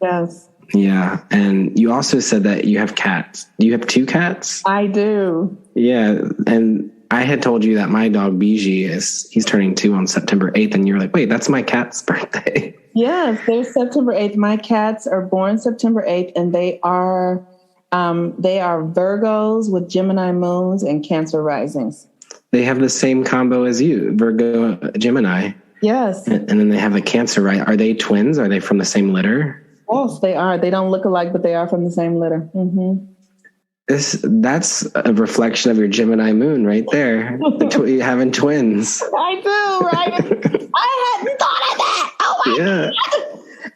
S2: Yes.
S1: Yeah. And you also said that you have cats. Do you have 2 cats?
S2: I do.
S1: Yeah. And I had told you that my dog Biji he's turning 2 on September 8th. And you're like, wait, that's my cat's birthday.
S2: Yes, they're September 8th. My cats are born September 8th, and they are Virgos with Gemini moons and Cancer risings.
S1: They have the same combo as you, Virgo, Gemini.
S2: Yes.
S1: And then they have the Cancer, right? Are they twins? Are they from the same litter?
S2: Yes, they are. They don't look alike, but they are from the same litter. Mm-hmm.
S1: That's a reflection of your Gemini moon right there. Having twins.
S2: I do, right? I hadn't thought of that. Oh my God.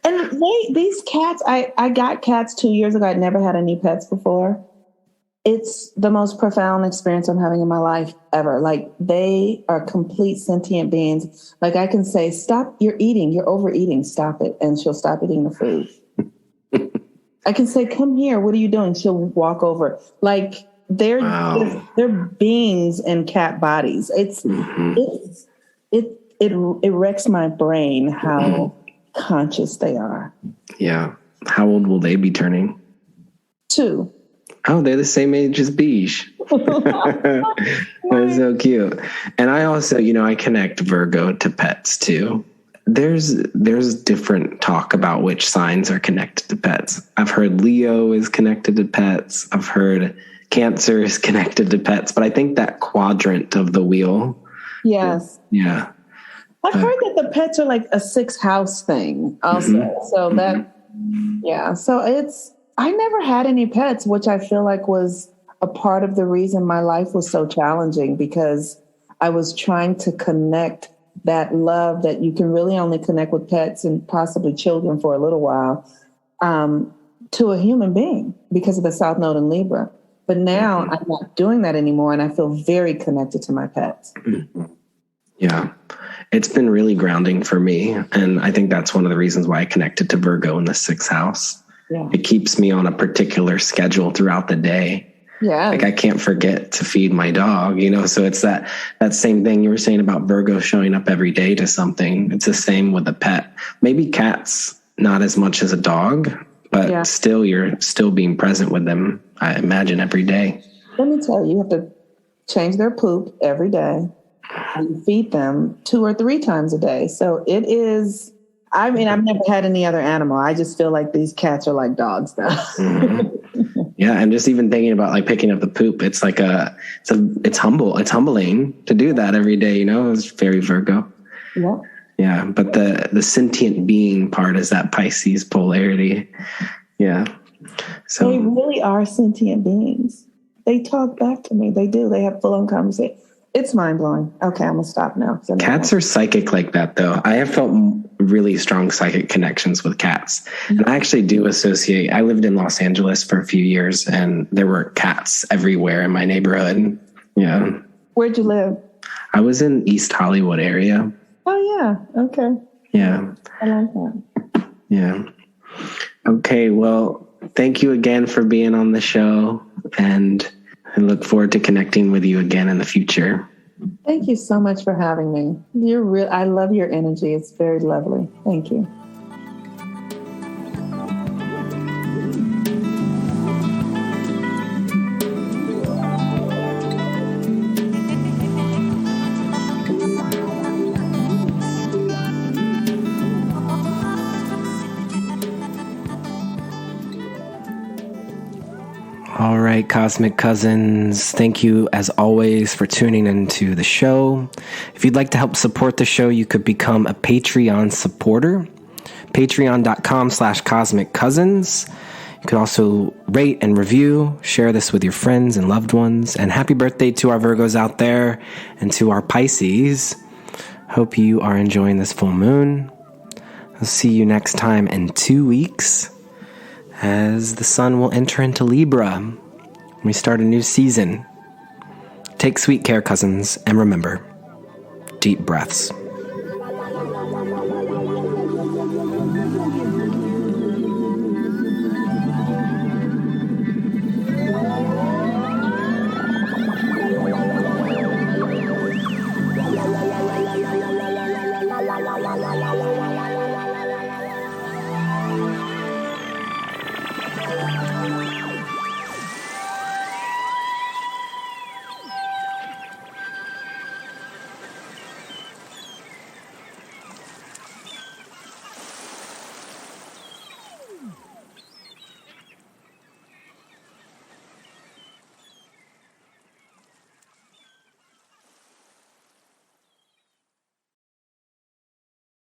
S2: And these cats, I got cats 2 years ago. I'd never had any pets before. It's the most profound experience I'm having in my life ever. Like, they are complete sentient beings. Like, I can say, stop, you're eating, you're overeating, stop it. And she'll stop eating the food. I can say, come here, what are you doing? She'll walk over. Like, they're beings in cat bodies. It wrecks my brain how conscious they are.
S1: Yeah. How old will they be turning?
S2: 2.
S1: Oh, they're the same age as Beige. That's so cute. And I also, I connect Virgo to pets too. There's different talk about which signs are connected to pets. I've heard Leo is connected to pets. I've heard Cancer is connected to pets. But I think that quadrant of the wheel.
S2: Yes.
S1: Yeah.
S2: I've heard that the pets are like a 6th house thing also. Mm-hmm. So So I never had any pets, which I feel like was a part of the reason my life was so challenging, because I was trying to connect that love that you can really only connect with pets and possibly children for a little while, to a human being because of the South Node in Libra. But now I'm not doing that anymore, and I feel very connected to my pets.
S1: Yeah. It's been really grounding for me. And I think that's one of the reasons why I connected to Virgo in the 6th house. Yeah. It keeps me on a particular schedule throughout the day. Yeah. Like, I can't forget to feed my dog, so it's that same thing you were saying about Virgo showing up every day to something. It's the same with a pet. Maybe cats, not as much as a dog, but still, you're still being present with them, I imagine, every day.
S2: Let me tell you, you have to change their poop every day and feed them 2 or 3 times a day. So it is, I've never had any other animal. I just feel like these cats are like dogs now.
S1: Mm-hmm. Yeah. And just even thinking about like picking up the poop, it's like it's humbling to do that every day. It's very Virgo. Yeah. Yeah. But the sentient being part is that Pisces polarity. Yeah. So
S2: they really are sentient beings. They talk back to me. They do. They have full on conversation. It's mind-blowing. Okay, I'm going to stop now.
S1: Cats are psychic like that, though. I have felt really strong psychic connections with cats. Mm-hmm. And I actually do associate. I lived in Los Angeles for a few years, and there were cats everywhere in my neighborhood. Yeah.
S2: Where'd you live?
S1: I was in East Hollywood area.
S2: Oh, yeah. Okay.
S1: Yeah.
S2: I like that.
S1: Yeah. Okay, well, thank you again for being on the show, and I look forward to connecting with you again in the future.
S2: Thank you so much for having me. I love your energy. It's very lovely. Thank you.
S1: All right, Cosmic Cousins, thank you as always for tuning into the show. If you'd like to help support the show, you could become a Patreon supporter. Patreon.com/Cosmic Cousins. You could also rate and review, share this with your friends and loved ones. And happy birthday to our Virgos out there and to our Pisces. Hope you are enjoying this full moon. I'll see you next time in 2 weeks, as the sun will enter into Libra. We start a new season. Take sweet care, cousins, and remember, deep breaths.